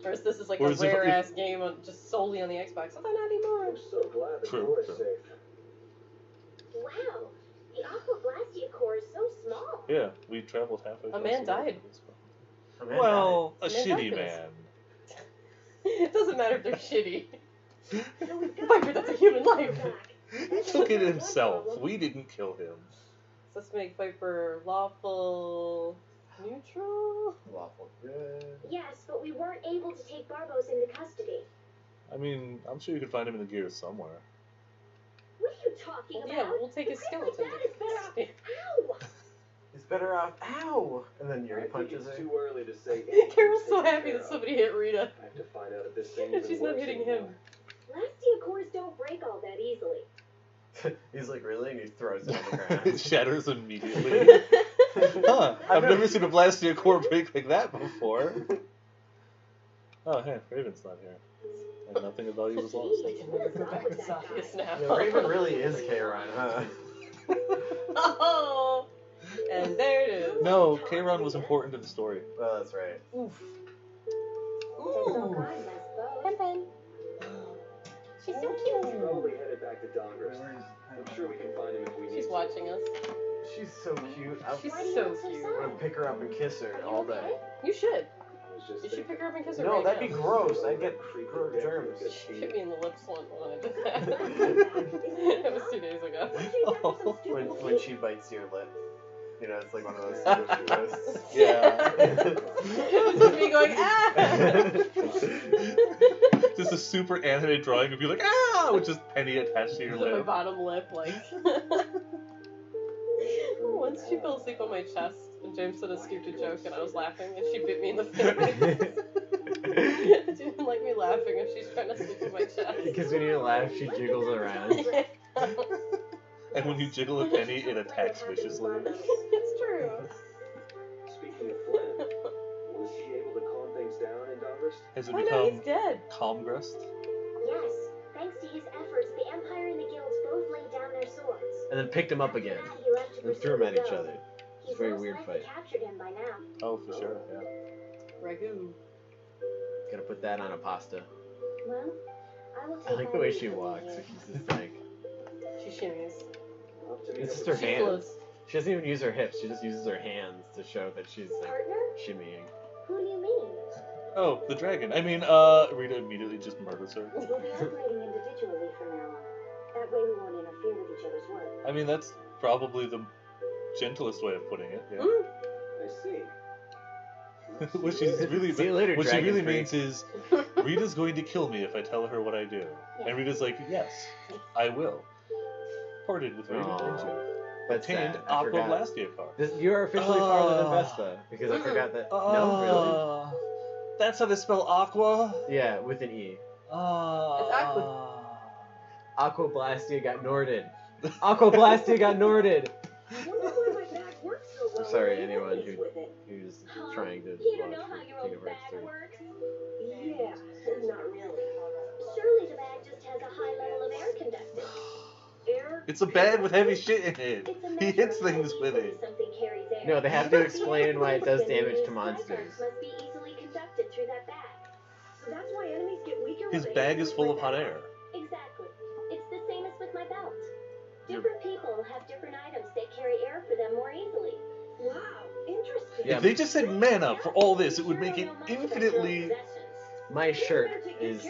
Whereas this is like Whereas a if- rare ass game just solely on the Xbox. Although not anymore. I'm so glad the True, door is true. safe. Wow, the Aqua Blastia core is so small. Yeah, we traveled halfway. A man died. Oh, man, Well, a A man shitty died for man. It doesn't matter if they're shitty. So we've got Viper, that's a human life. He took it himself. We didn't kill him. So let's make Viper lawful neutral. Lawful good. Yes, but we weren't able to take Barbos into custody. I mean, I'm sure you could find him in the gears somewhere. What are you talking Yeah, about? we'll take his A creep skeleton. like that is better off. Ow! He's better off. Ow! And then I Yuri think punches it's her. too early to say. Carol's so anything's happy taken that care somebody hit Rita. of. I have to find out if this thing And even she's not works hitting anymore. him. Blastia cores don't break all that easily. He's like, really? And he throws it on the It ground. shatters immediately. Huh, I've never seen a Blastia core break like that before. Oh, hey, Raven's not here. And nothing of value was lost. I can never go back to Sophius now. Yeah, Raven really is Kairon, huh? Oh! And there it is. No, Kairon was important to the story. Well, that's right. Oof. It's so kind, I suppose. She's so He's cute. probably headed back to Donruss. I'm sure we can find him if we need She's to. watching us. She's so cute. She's Why do you so look so cute. I'm gonna pick her up and kiss her all day. You should. I was just You should pick her up and kiss her No, right that'd be now. gross. I'd get germs. She hit me in the lips when I did that. It was 2 days ago. When she bites your lip. You know, it's like one of those squishy roasts. Yeah. It's just me going, ah! Just a super anime drawing of you like, ah, with just Penny attached to your To my lip. bottom lip, like. Once she fell asleep on my chest, and James said a stupid joke, and I was laughing, and she bit me in the face. She didn't like me laughing if she's trying to sleep on my chest. Because when you laugh, she jiggles around. And when you jiggle a penny, it attacks viciously. It's true. Speaking of Flynn, was he able to calm things down in Donruss? Has it Oh no, become he's dead. Calmgrest? Yes, thanks to his efforts, the Empire and the Guilds both laid down their swords. And then picked him up again. After that, he left to And pursue threw him the at each throne. other. He's It's a very most weird likely fight. captured him by now. Oh, for sure, yeah. Ragu. Gotta put that on a pasta. Well, I will I take like the all way these she with me walks. here. She's just like, She shimmies. Up to me it's just to her She hands. flows. She doesn't even use her hips. She just uses her hands to show that she's like Partner? shimmying. Who do you mean? Oh, the dragon. I mean, Rita immediately just murders her. We'll be operating individually from now on. That way we won't interfere with each other's work. I mean, that's probably the gentlest way of putting it, yeah. Mm. I see. What she's really See you later, what she dragon really freak. means is Rita's going to kill me if I tell her what I do. And Rita's like, yes, I will. Parted with Raven Aw. Ninja. That's Obtained sad. I Aqua forgot. Blastia card. You are officially farther than Vespa because I forgot that. No, That's how they spell Aqua? really? Yeah, with an E. It's Aqua. Aqua Blastia got Norded. Aqua Blastia got Norded. I'm sorry, anyone who's trying to You don't watch know how your Kingdom old Hearts bag 3. works. Yeah, not really. Surely the bag just has a high level of air conductance. Air? It's a bag with heavy shit in it. It's a He measure hits of how things with easily it. something carries air. No, they have to explain why it does damage to Enemy's monsters. strike must be easily conducted through that bag. So that's why enemies get weaker. His when they bag hit is you full with of hot that. air. Exactly. It's the same as with my belt. Different people have different items that carry air for them more easily. Wow, interesting. Yeah. If they just said mana for all this, it would make it infinitely... My shirt is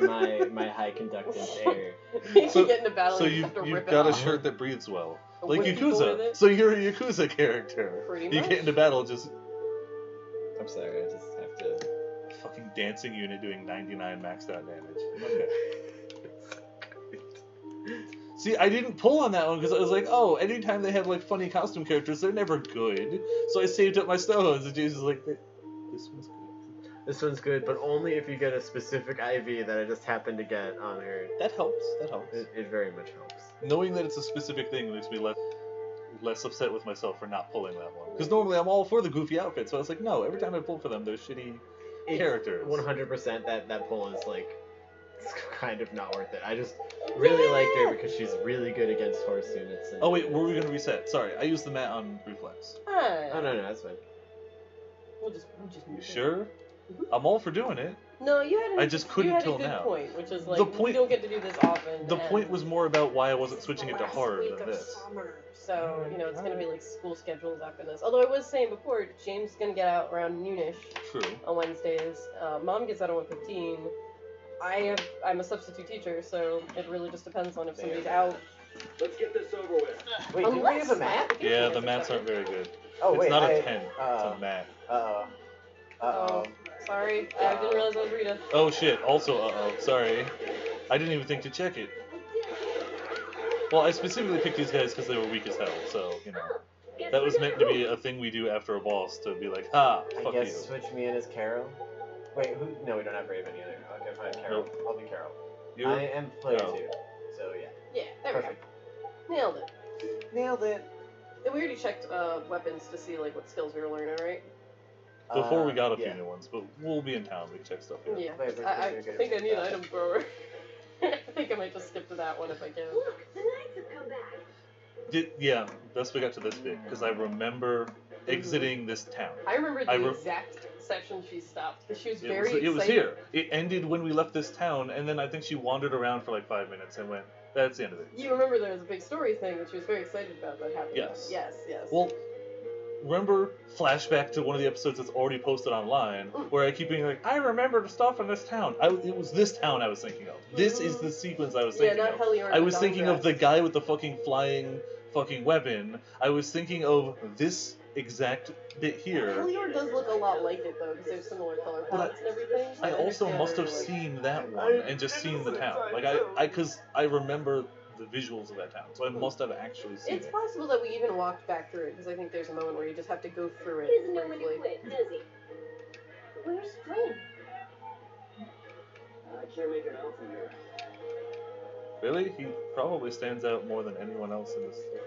my high conductance air. You So- get into battle So and you have to you've rip got it a off. shirt that breathes well. But Like whip people with Yakuza. it? So you're a Yakuza character. Pretty You much. get into battle just I'm sorry, I just have to. fucking dancing unit doing 99 maxed out damage. Okay. See, I didn't pull on that one because I was like, oh, anytime they have like funny costume characters, they're never good. So I saved up my stones, and Jesus was like, this one's good. This one's good, but only if you get a specific IV that I just happened to get on her. That helps. That helps. It very much helps. Knowing that it's a specific thing makes me less upset with myself for not pulling that one. Because normally I'm all for the goofy outfits, so I was like, no, every time I pull for them, they're shitty characters. 100% that pull is like, it's kind of not worth it. I just really liked her because she's really good against horse units. And... Oh wait, were we gonna reset? Sorry, I used the mat on reflex. Alright. Oh no, that's fine. We'll just You move it. sure? I'm all for doing it. No, you had. I just couldn't you had till a good now. point, which is like The we point- don't get to do this often. The and point was more about why I wasn't this is switching the it to last hard week than of this. summer. So it's gonna be like school schedules after this. Although I was saying before, James is gonna get out around noonish True. on Wednesdays. Mom gets out at 1:15. I'm a substitute teacher, so it really just depends on if somebody's out. Let's get this over with. Wait, do we have a mat? application Yeah, is the mats aren't accepted. very good. Oh It's wait, not I, a tent. It's a mat. Uh-oh. Oh, sorry. I didn't realize that was Rita. Oh shit. Also, sorry. I didn't even think to check it. Well, I specifically picked these guys because they were weak as hell, so, you know. That was meant to be a thing we do after a boss, to be like, ha, I fuck guess you. switch me in as Carol. Wait, who? No, we don't have Raven either. Okay, fine, Carol. Nope. I'll be Carol. You're- I am player Oh. 2, so yeah. Yeah, there we Perfect. go. Nailed it. Nailed it. And we already checked weapons to see like what skills we were learning, right? Before we got a few yeah. new ones, but we'll be in town, we can check stuff here. Yeah. Wait, wait, I wait, wait, think I wait, need an wait. item thrower. I think I might just skip to that one if I can. Look, the knights have come back. Yeah, that's we got to this bit, because I remember exiting this town. I remember I the re- exact section she stopped because she was It very was, excited. it was here. It ended when we left this town, and then I think she wandered around for like 5 minutes and went, that's the end of it. You remember there was a big story thing that she was very excited about that happened. Yes. Yes. Well, remember, flashback to one of the episodes that's already posted online, where I keep being like, I remember the stuff in this town. It was this town I was thinking of. This is the sequence I was Yeah, thinking not of. Heliorn. I was thinking of the guy with the fucking flying fucking weapon. I was thinking of this exact bit here. Heliorn does look a lot like it though, because they have similar color But palettes and everything. So I also understand must have where you're, like, seen that one and just seen the town. Like, because I remember the visuals of that town, so I must have actually seen It's it. possible that we even walked back through it, because I think there's a moment where you just have to go through He doesn't it know when to briefly. quit, does he? Where's Flynn? I can't make it out from here. Really? He probably stands out more than anyone else in this story.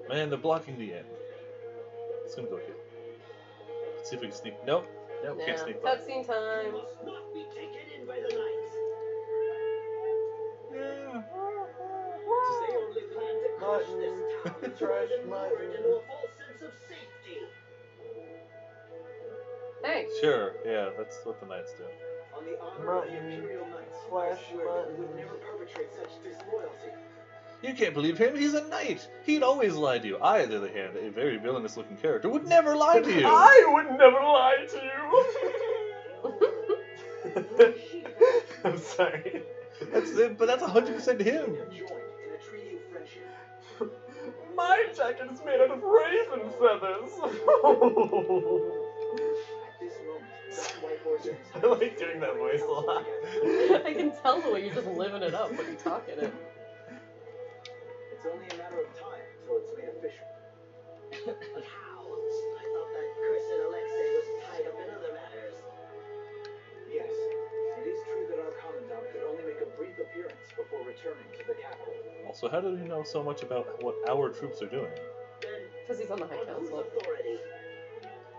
Man, they're blocking the end. It's gonna go here. Let's see if we can sneak. Nope. Nope, can't Now, sneak by. cutscene time. Must not be taken in by the knights. Yeah. They only plan to crush this town, Trash and lure mutton. it into a false sense of safety. Hey. Sure, yeah, that's what the knights do. On the honor of the Mutton. Imperial Knights, Flash I swear that we would mutton. never perpetrate such disloyalty. You can't believe him, he's a knight! He'd always lie to you. I, on the other hand, a very villainous looking character, would never lie to you! I would never lie to you! I'm sorry. But that's 100% him! Joined in a treaty of friendship. My jacket is made out of raven feathers. At this moment, that white horse and his I like doing that voice a lot. I can tell the way you're just living it up when you talk in it. It's only a matter of time until it's made official. But how? I thought that Chris and Alexei was tied up in other matters. Yes, it is true that our commandant could only make a brief appearance before returning to the capital. Also, how do you know so much about what our troops are doing? Then, Because he's on the High on whose Council. authority?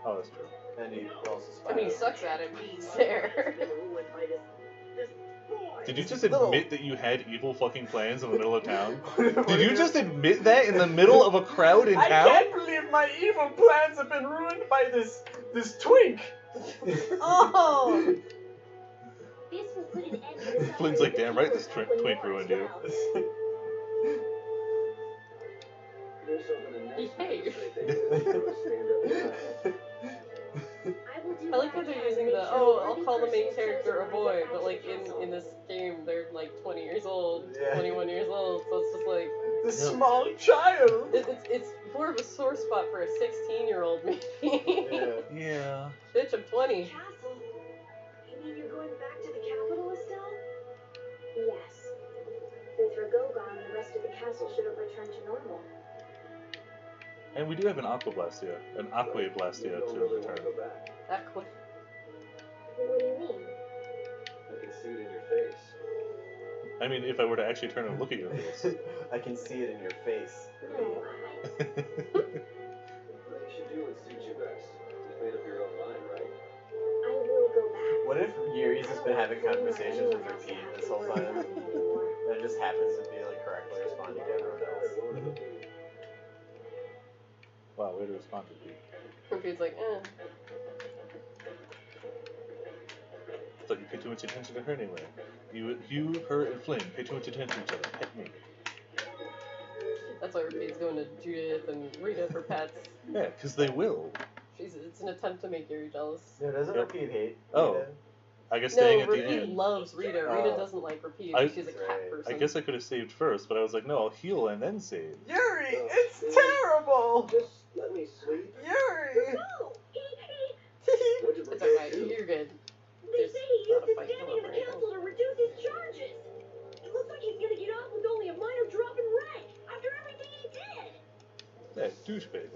Oh, that's true. And he also I mean, he sucks at it, but he's there. Been ruined by this boy. Did you just Little- admit that you had evil fucking plans in the middle of town? Did you just admit that in the middle of a crowd in I town? can't believe my evil plans have been ruined by this twink. Oh! This will put an end to the Flynn's like, damn right this twink ruined you. Here's something the next Behave. I I like how they're using the, oh, I'll call the main character a boy, but like in this game, they're like 20 years old, Yeah. 21 years old, so it's just like, The small child. it's more of a sore spot for a 16-year-old maybe. Yeah. Yeah. Bitch, I'm 20. Castle? You mean you're going back to the capital, Estelle? Yes. With Rago gone, the rest of the castle should have returned to normal. And we do have an Aquablastia. An Aquablastia to return. That quick. What do you mean? I can see it in your face. I mean, if I were to actually turn and look at your face. I can see it in your face. Oh, What you should do what suits you best. You've made up your own mind, right? I will go back. What if Yuri's just been having conversations with Repeat this whole time? That just happens to be like correctly responding to everyone else. Wow, way to respond to Pete. Repeat's like, It's like you pay too much attention to her anyway. You, her, and Flynn pay too much attention to each other. Pet me. That's why Repeat's going to Judith and Rita for pets. Yeah, because they will. It's an attempt to make Yuri jealous. No, doesn't Yep. Repeat hate? Oh. Rita? I guess staying No, at the Repeat end. loves Rita. Oh. Rita doesn't like Repeat. I- She's a cat Right. person. I guess I could have saved first, but I was like, no, I'll heal and then save. Yuri, it's terrible. Just let me sleep. Yuri. No! What'd you It's prepare alright. to do? You're good. They There's say he not used a his fight standing going in the on right now. council to reduce his charges. It looks like he's gonna get off with only a minor drop in rank after everything he did. That douchebag.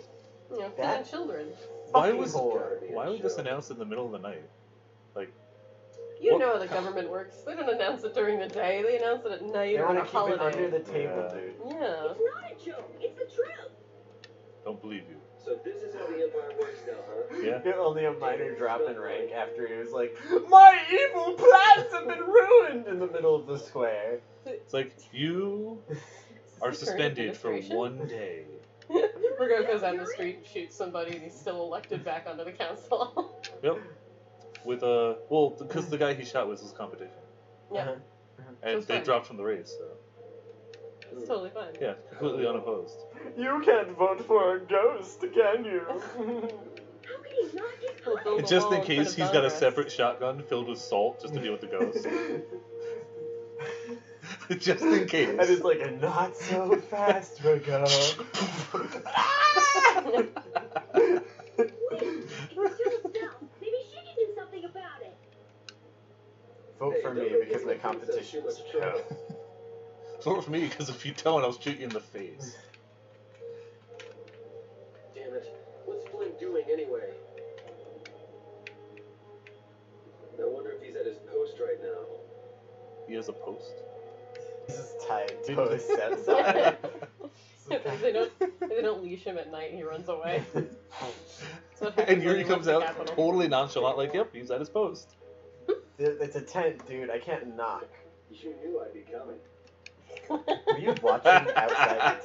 You know, That- killing children. Why Fucking was whore. why was this announced in the middle of the night? Like, You What? know how the government works. They don't announce it during the day. They announce it at night They or on want a to keep it holiday. under the table, Yeah. dude. Yeah. It's not a joke. It's the truth. don't believe you. So this is how the Empire works now, huh? Yeah. Get only a minor drop in rank after he was like, my evil plans have been ruined in the middle of the square. It's like you are Is this the current suspended for administration? 1 day. Virgo goes out in the street and shoots somebody and he's still elected back onto the council. Yep. With well, because the guy he shot was his competition, Yeah, Uh-huh. and it's they fine. dropped from the race. So it's totally fine. yeah, completely unopposed. You can't vote for a ghost, can you? How could he not get He'll build a Just wall in instead case of he's got a Congress. separate shotgun filled with salt just to deal with the ghost. Just in case. And it's like a not so fast, Virgo. Wait, it's still Estelle. Maybe she can do something about it. Vote for me because my competition is Joe. Vote for me because if you don't, I'll shoot you in the face. Damn it. What's Flynn doing anyway? I wonder if he's at his post right now. He has a post. He's just tied to his stepson. if they don't leash him at night, he runs away. That's what happens And when Yuri you comes live in out the capital. totally nonchalant, like, yep, he's at his post. It's a tent, dude. I can't knock. You knew I'd be coming. Were you watching outside?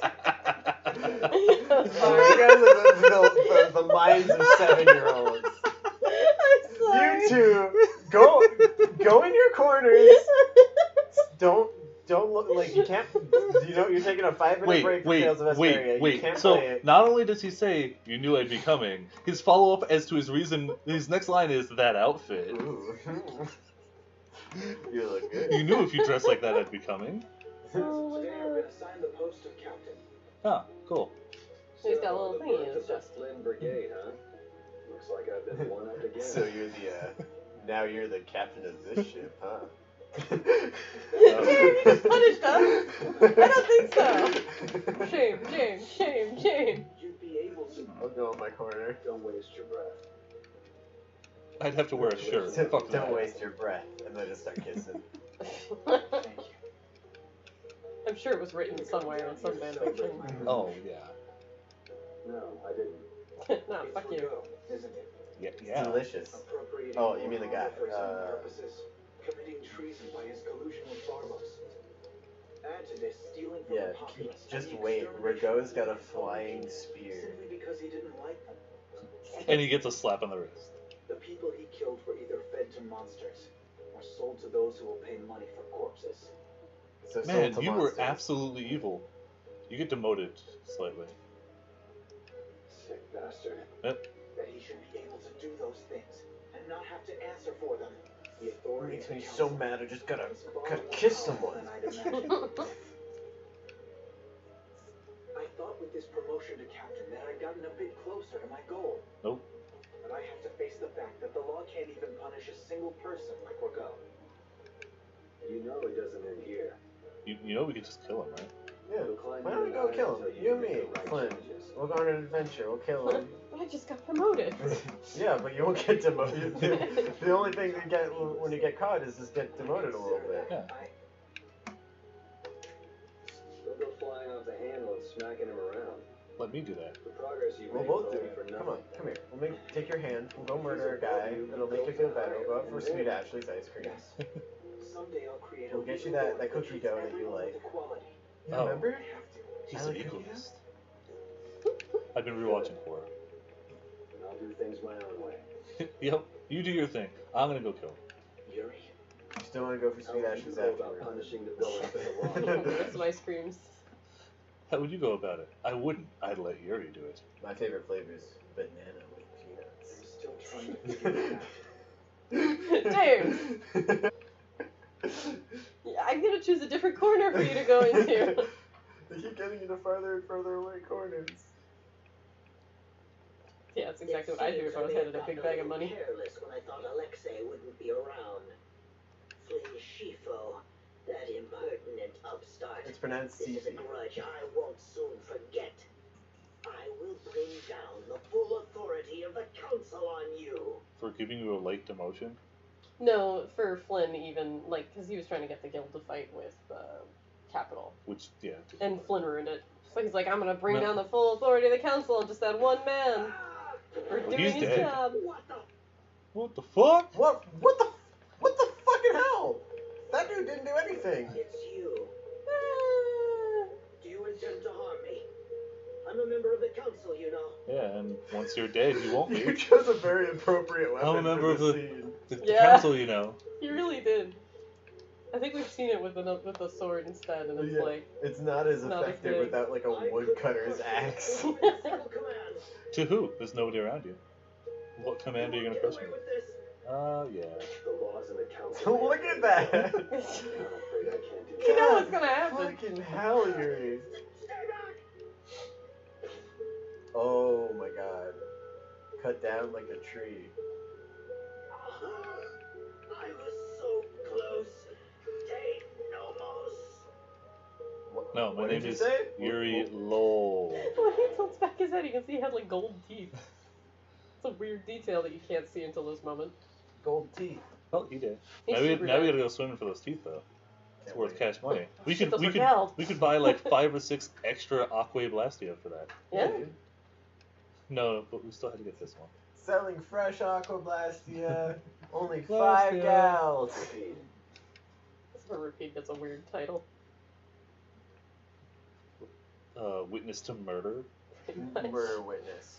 I'm Oh sorry. my God, the minds of 7-year-olds. I'm sorry. You two, go in your corners. Don't look like you can't. You know you're taking a 5-minute break from Tales of Vesperia. You can't So play it. not only does he say, "You knew I'd be coming," his follow-up as to his reason, his next line is that outfit. Ooh. You look good. You knew if you dressed like that, I'd be coming. Oh my Today I've God. been assigned the post of captain. Ah, cool. He's got a little thingy in his chest. Flynn Brigade, huh? Looks like I've been one up again. So you're the, now you're the captain of this ship, huh? James, you just punished us? I don't think so. Shame, James, shame, shame. You'd be able to. I'll go in my corner. Don't waste your breath. I'd have to wear a shirt. Don't Fuck that. waste your breath, and then just start kissing. Thank you. I'm sure it was written somewhere in some fanfiction. Oh, yeah. No, I didn't. No, fuck you. Isn't it? Yeah, It's yeah. delicious. Appropriating Oh, you mean the guy, for his own purposes, committing treason by his collusion with Barlos. Add to this, stealing from Yeah, the populace. just and the wait. extermination Rago's of got a the flying spear. Simply because he didn't like them. And he gets a slap on the wrist. The people he killed were either fed to monsters or sold to those who will pay money for corpses. So sold Man, to you monsters. were absolutely evil. You get demoted slightly. Sick bastard. Yep. That he should be able to do those things and not have to answer for them. The It authority makes of the me so council mad. I just gotta is far more kiss powerful someone. than I'd imagined. I thought with this promotion to captain that I'd gotten a bit closer to my goal. Nope. But I have to face the fact that the law can't even punish a single person like Rago. You know it doesn't end here. You know we could just kill him, right? Yeah. Why don't we go kill him? You and me, Flynn. We'll go on an adventure. We'll kill him. But I just got promoted. Yeah, but you won't get demoted. The only thing you get when you get caught is just get demoted a little bit. Yeah. Don't go flying off the handle and smacking him around. Let me do that. The progress you We'll made both will do be it. for Come on, nothing. come here. Take your hand. We'll go murder a guy. It'll make you feel better. We'll go out for Sweet Ashley's ice cream. Yes. Someday I'll create We'll get you that cookie dough that you like. You Oh. remember? He's I an like cookie equalist. I've been rewatching for And I'll do things my own way. it. Yep. You do your thing. I'm gonna go kill him. Yuri, You still want to go for how Sweet would Ashley's you go about afterward? punishing the villains of the law? With some ice creams. How would you go about it? I wouldn't. I'd let Yuri do it. My favorite flavor is banana with peanuts. I'm still trying to figure it out. James! Yeah, I'm gonna choose a different corner for you to go into. They keep getting you to farther and further away corners. Yeah, that's exactly what I'd do if I was handed a big bag of money. Careless when I thought Alexei wouldn't be around. Flynn Schifo, that impertinent upstart. It's pronounced This is a Cici. grudge I won't soon forget. I will bring down the full authority of the council on you. For giving you a light demotion? No, for Flynn even, like, because he was trying to get the guild to fight with Capital. Which, yeah. And Flynn ruined it. So he's like, I'm gonna bring No. down the full authority of the council and just that one man for Well, doing he's his dead. job. What the? What the fuck? What the fucking hell? That dude didn't do anything. It's you. Ah. Do you intend to harm me? I'm a member of the council, you know. Yeah, and once you're dead, you won't You be. chose a very appropriate weapon I'm a member for of the the- scene. The Yeah. council, you know. He really did. I think we've seen it with a sword instead, and it's Yeah. like, It's not as Not as effective good. without like a woodcutter's axe. Single command. To who? There's nobody around you. What command are you gonna Get press away me? with this. Yeah. The laws of the council. Look at that! I'm afraid I can't do you know that. what's gonna happen. Fucking hell, Yuri. Stay back. Oh my god. Cut down like a tree. I was so close. Take no What, No, my what name did you is say? Yuri Lowell. When he tilts back his head, you can see he had like gold teeth. It's a weird detail that you can't see until this moment. Gold teeth. Oh, he did. He's Now we super gotta dead. go swimming for those teeth, though. It's Can't worth wait. cash money. Oh, shit, those are hell. We could buy like 5 or 6 extra Aqua Blastia for that. Yeah. dude. No, but we still had to get this one. Selling fresh Aqua Blastia. Only 5 Blastia. gals. This for repeat, that's a weird title. Witness to murder. Murder witness.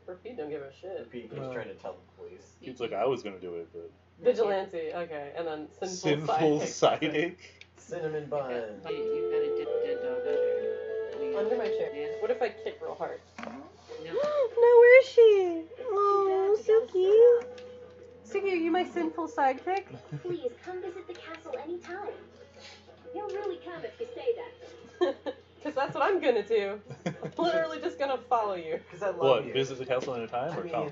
Repeat don't give a shit. Pete keeps No. trying to tell the police. It's like I was gonna do it, but Vigilante, okay, and then sinful sidekick. Cinnamon bun. Under my chair. What if I kick real hard? No. No, where is she? Oh, Suki. Suki, are you my sinful sidekick? Please come visit the castle anytime. He'll really come if you say that. that's what I'm gonna do. I'm literally just gonna follow you. Because I love What? you. Visit the castle anytime I or mean, come?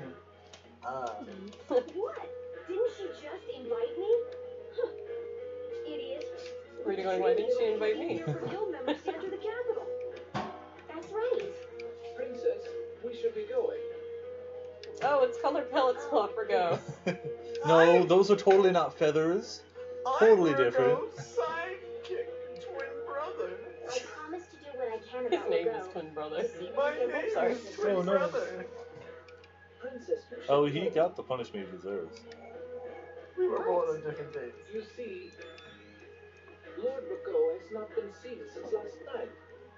What? Didn't she just invite me? Huh. Idiot. Where are you going? Why didn't she invite me? Here for guild members to enter the capital. That's right. Princess, we should be going. Oh, it's color palette swap for go. No, those are totally not feathers. Totally different. Sidekick, twin brother. I promise to do what I can His about name Go. is Twin Brother. My name Sorry. is twin Oh, no. brother. Princess, you should Oh, go. he got the punishment he deserves. We were born on different days. You see, Lord Rico has not been seen since last night.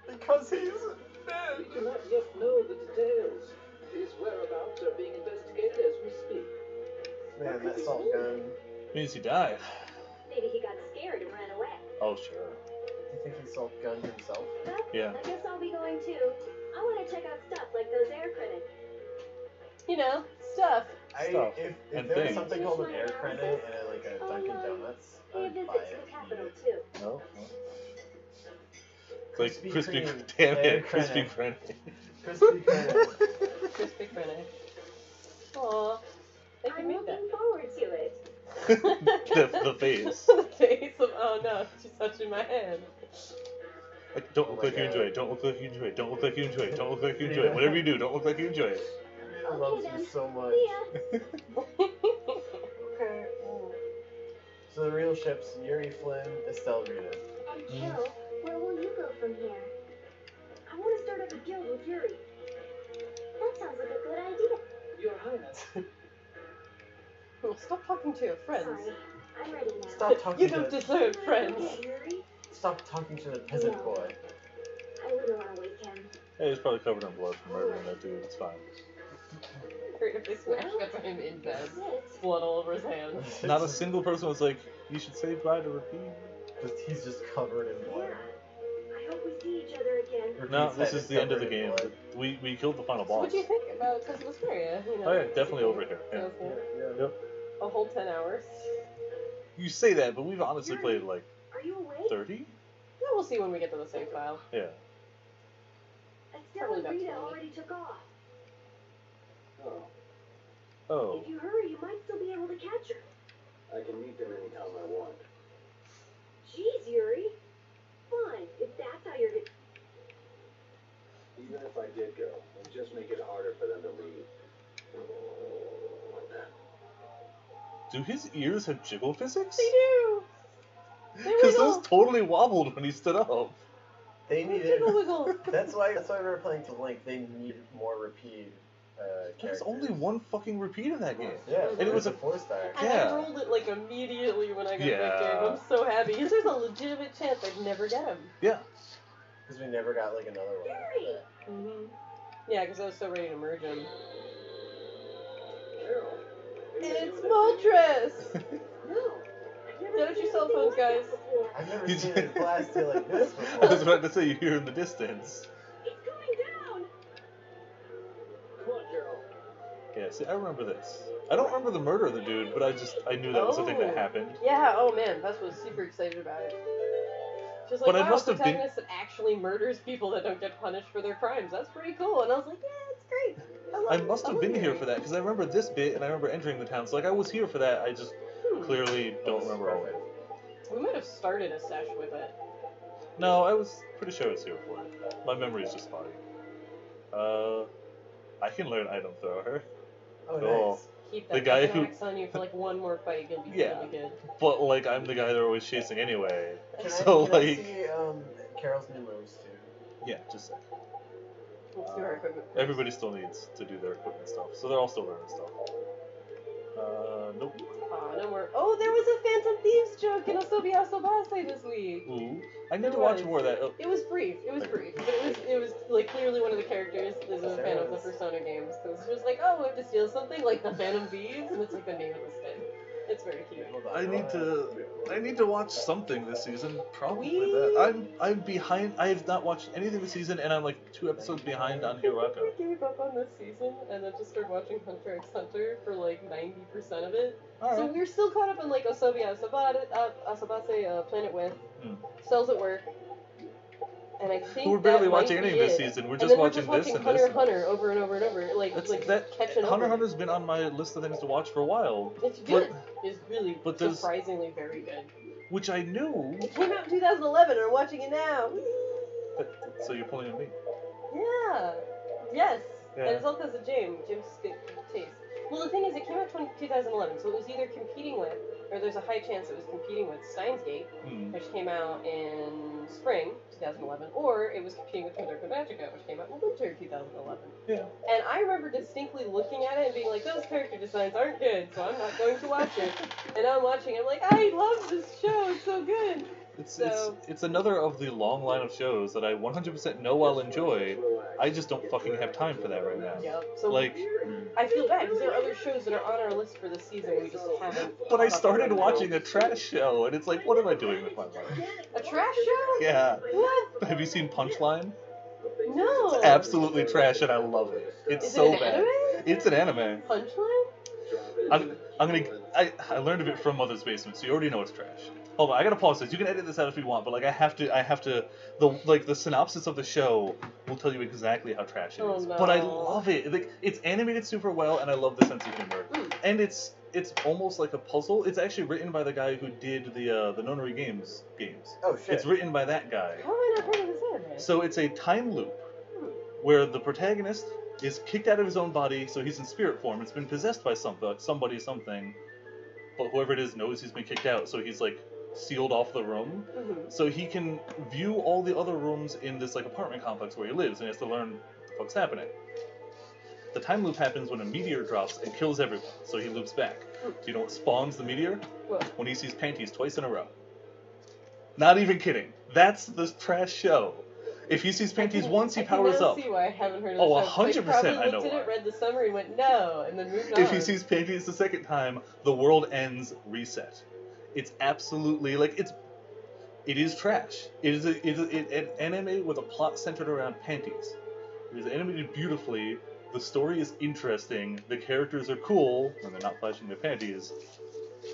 Because he's We dead. do not yet know the details. His whereabouts are being investigated as we speak. Man, that salt gun. Means he died. Maybe he got scared and ran away. Oh, sure. Do you think he salt gunned himself? Well, Yeah. I guess I'll be going too. I want to check out stuff like those air critics. You know, stuff. Stuff If and there was things. something called an air credit and like a Dunkin' Donuts, I Pay a would visit buy to it. the capital too. No. It's like Krispy crispy. Kreme, Damn air it, crispy credit. Kreme. Crispy credit. Crispy Krennic. Aw. They can I'm make that. looking forward to it. the face. The face of, oh no, she's touching my hand. Like, don't Oh look my like you God. enjoy it. Don't look like you enjoy it. Don't look like you enjoy it. Don't look like you enjoy it. Whatever you do, don't look like you enjoy it. He loves you so much. See ya. Okay. So the real ships, Yuri Flynn, Estelle Rita. And Carol, where will you go from here? I want to start up a guild with Yuri. That sounds like a good idea. Your Highness, Oh, stop talking to your friends. Sorry, I'm ready now. Stop talking You to don't deserve friends. Yuri? Stop talking to the peasant No. boy. I wouldn't want to wake him. Hey, he's probably covered in blood from murdering that dude. It's fine. Great if they smashed into him in bed. That's it. Blood all over his hands. Not a single person was like, you should say bye to repeat. He's just covered in Yeah. blood. I hope we see each other again. No, Repeat's this head is the end of the covered in game. blood. We killed the final So boss. what do you think about Vesperia? You know, Oh yeah, definitely over here. Yeah. Feels good. Yeah. Yep. A whole 10 hours. You say that, but we've honestly played like Are you awake? 30? Yeah, we'll see when we get to the save file. Yeah. Estelle Probably and about Rita 20. already took off. oh, Oh. If you hurry, you might still be able to catch her. I can meet them anytime I want. Jeez, Yuri. Fine, if that's how you're gonna... Even if I did go, it'd just make it harder for them to leave. Do his ears have jiggle physics? They do! They Because wiggle! those totally wobbled when he stood up. They They needed. jiggle wiggle! That's why we were playing to Link. They need more repeat There characters. was only one fucking repeat in that game. Yeah, And it was a- a 4-star. And Yeah. I rolled it like immediately when I got Yeah. that game. I'm so happy. Because there's a legitimate chance I'd never get him. Yeah. Because we never got like another one. Yuri! Mm-hmm. Yeah, because I was so ready to merge him. Carol, It's Moltres! No. I've never Get out seen your cell anything phones, like guys. that before. I've never You seen did. it blasted like this I before. was about to say you hear in the distance. It's coming down! come on, Carol. Yeah, see, I remember this. I don't remember the murder of the dude, but I knew that was a thing that Oh. happened. Yeah, oh man, Bess was super excited about it. She's like, But I wow, must have been- protagonist that actually murders people that don't get punished for their crimes. That's pretty cool. And I was like, yeah, it's great. I must have been here Yuri. for that, because I remember this bit, and I remember entering the town. So, like, I was here for that. I just clearly don't remember all of it. We might have started a sesh with it. No, I was pretty sure I was here for it. My memory is just spotty. I can learn item thrower, Oh, Oh. nice. Keep The that guy fucking who- axe on you for like one more fight. You'll be, Yeah. you'll be good. but, like, I'm the guy they're always chasing anyway. Can So, I like, see Carol's new moves too? yeah, just a sec. Let's do our equipment. Everybody still needs to do their equipment stuff, so they're all still learning stuff. Nope. Aw, no more. Oh, there was a Phantom Thieves joke in Asobi Asobase this week. Ooh. I need There to watch was. more of that. Oh, It was brief. It was brief. But it was like clearly one of the characters is a fan of the Yes. Persona games. Because it's just like, oh, we have to steal something like the Phantom Thieves, and it's like the name of the skin. It's very cute. Hold on, I need to watch something this season. Probably We- that. I'm behind. I have not watched anything this season, and I'm like 2 episodes behind on Hiraka. I gave up on this season and then just started watching Hunter x Hunter for like 90% of it. So Alright. we're still caught up in like Asobi Asobase, Planet With, Hmm. Cells at Work. And I think who are barely that might watching any be of this it. season. We're And just then watching we're this just and watching this. Hunter x Hunter over and over and over, like catching up. Hunter x with Hunter's been on my list of things to watch for a while. it. It's good. It's really but there's- surprisingly very good. Which I knew. It came out in 2011, and we're watching it now. So you're pulling on me. Yeah. Yes. Yeah. And it's all because of Jim's good taste. Well, the thing is, it came out 2011, so it was either competing with, or there's a high chance it was competing with Steins Gate, which came out in spring 2011, or it was competing with Midorka Magica, which came out in winter 2011. Yeah. And I remember distinctly looking at it and being like, those character designs aren't good, so I'm not going to watch it. And I'm watching, I'm like, I love this show, it's so good. It's another of the long line of shows that I 100% know I'll enjoy. I just don't fucking have time for that right now. Yep. So Like, I feel bad because there are other shows that are on our list for this season we just haven't. but I started watching a trash show, and it's like, what am I doing with my life? A trash show? Yeah. What? Have you seen Punchline? No. It's absolutely trash, and I love it. It's Is so it an bad. anime? It's an anime. Punchline? I learned of it from Mother's Basement, so you already know it's trash. Hold on, I gotta pause this. You can edit this out if you want, but like I have to. The synopsis of the show will tell you exactly how trash it is. Oh, no. But I love it. Like it's animated super well, and I love the sense of humor. And it's almost like a puzzle. It's actually written by the guy who did the Nonary games. Oh shit. It's written by that guy. How have I not heard of this anime? So it's a time loop where the protagonist is kicked out of his own body, so he's in spirit form. It's been possessed by somebody, something. But whoever it is knows he's been kicked out, so he's like sealed off the room. So he can view all the other rooms in this like apartment complex where he lives, and he has to learn what the fuck's happening. The time loop happens when a meteor drops and kills everyone, so he loops back. Do you know what spawns the meteor? What? When he sees panties twice in a row. Not even kidding. That's the trash show. If he sees panties once, he powers up. I can see why I haven't heard of Oh, the show. 100% Probably I know looked at why. it, read the summary, went no, and then moved on. If he sees panties the second time, the world ends, reset. It's absolutely like it is trash. It is an anime with a plot centered around panties. It is animated beautifully. The story is interesting. The characters are cool when they're not flashing their panties.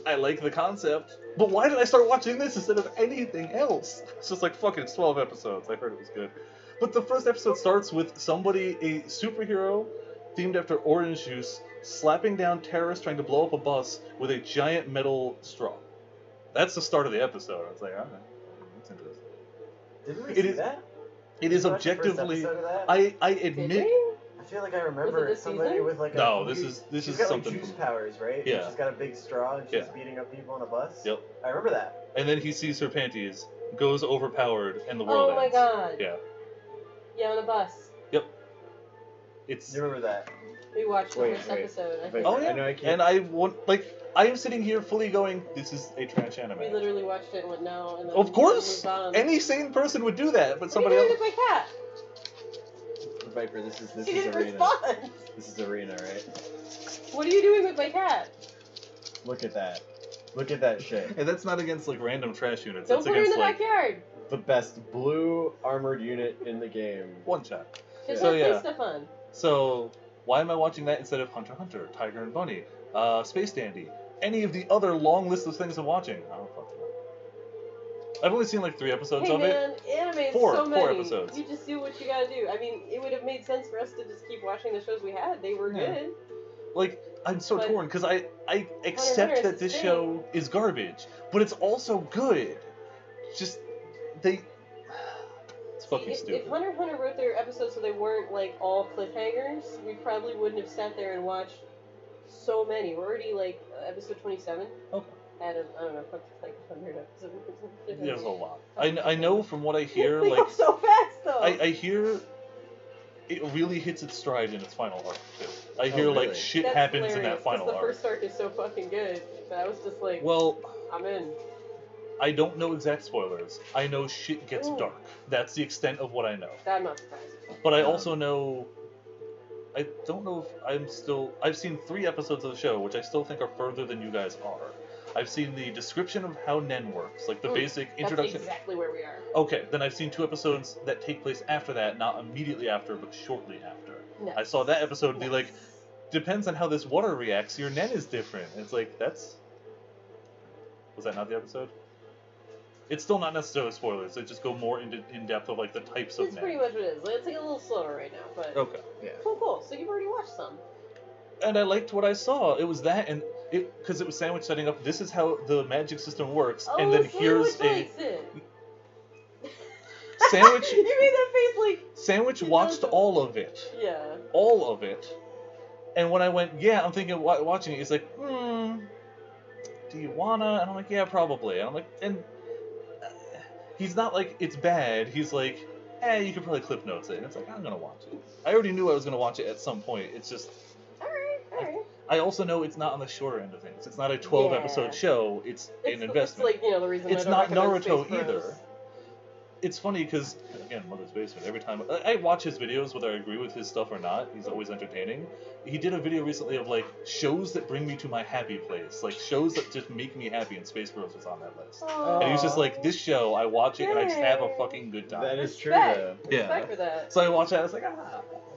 I like the concept, but why did I start watching this instead of anything else? It's just like, fuck it, it's 12 episodes. I heard it was good. But the first episode starts with a superhero themed after orange juice, slapping down terrorists trying to blow up a bus with a giant metal straw. That's the start of the episode. I was like, alright, that's interesting. Didn't we see that? It is Did we watch the first objectively. episode of that? I Did admit. we? I feel like I remember this somebody season? with like a. No, this huge- is she's got something like juice from- powers, right? Yeah. And she's got a big straw and she's Yeah. beating up people on a bus. Yep. I remember that. And then he sees her panties, goes overpowered, and the world Oh my ends. god. Yeah. Yeah, on a bus. It's. You remember that? We watched the Wait, first wait. episode. I Wait. think. Oh I yeah. know I can't- And I want I am sitting here fully going, this is a trash anime. We literally watched it and went no, and then Of course, moved on. any sane person would do that, but What are somebody you else. doing with my cat? Viper, this is She didn't arena. respond. This is arena, right? What are you doing with my cat? Look at that. Look at that shit. And that's not against like random trash units. Don't That's put her in against the like backyard. The best blue armored unit in the game. one shot. Just So, have yeah. stuff on. So why am I watching that instead of Hunter x Hunter, Tiger and Bunny, Space Dandy, any of the other long list of things I'm watching? I don't fucking know. I've only seen like 3 episodes Hey of it. man, anime is Four so many. episodes. You just do what you gotta do. I mean, it would have made sense for us to just keep watching the shows we had. They were Yeah. good. Like, I'm so But- torn because I accept Hunter that is this the show is garbage, but it's also good. Just it's fucking If stupid. Hunter x Hunter wrote their episodes so they weren't like all cliffhangers, we probably wouldn't have sat there and watched so many. We're already like episode 27. Okay. Out of I don't know, what's like 100 episodes. There's a lot. I know from what I hear, They like go so fast though. I hear it really hits its stride in its final arc too. I hear like really? shit That's happens in hilarious, that final 'cause the arc. first arc is so fucking good. But I was just like, Well, I'm in. I don't know exact spoilers. I know shit gets Ooh. dark. That's the extent of what I know. I'm not surprised. But I also know. I don't know if I'm still. I've seen 3 episodes of the show, which I still think are further than you guys are. I've seen the description of how Nen works, like the basic That's introduction. exactly where we are. Okay, then I've seen 2 episodes that take place after that, not immediately after, but shortly after. I saw that episode and be like, depends on how this water reacts, your Nen is different. And it's like, that's... Was that not the episode? It's still not necessarily spoilers. They just go more in depth of like the types of That's men. pretty much what it is. It's like a little slower right now, but Okay. Yeah. cool. So you've already watched some. And I liked what I saw. It was that, and because it was Sandwich setting up. This is how the magic system works, and then here's Sandwich likes it. Sandwich. You made that face like. Sandwich He watched does. all of it. Yeah. All of it. And when I went, yeah, I'm thinking watching it. He's like, do you wanna? And I'm like, yeah, probably. And I'm like, and he's not like it's bad. He's like, you could probably clip notes it. And it's like, I'm gonna watch it. I already knew I was gonna watch it at some point. It's just. Alright. I also know it's not on the shorter end of things. It's not a 12 episode show. It's an investment. It's like, the reason It's I not don't recommend Naruto Space Bros. either. It's funny because, again, Mother's Basement, every time I watch his videos, whether I agree with his stuff or not, he's always entertaining. He did a video recently of, like, shows that bring me to my happy place. Like, shows that just make me happy, and Space Bros was on that list. Aww. And he was just like, this show, I watch it, and I just have a fucking good time. That is true, Respect. though. Yeah. Respect for that. So I watched that, I was like,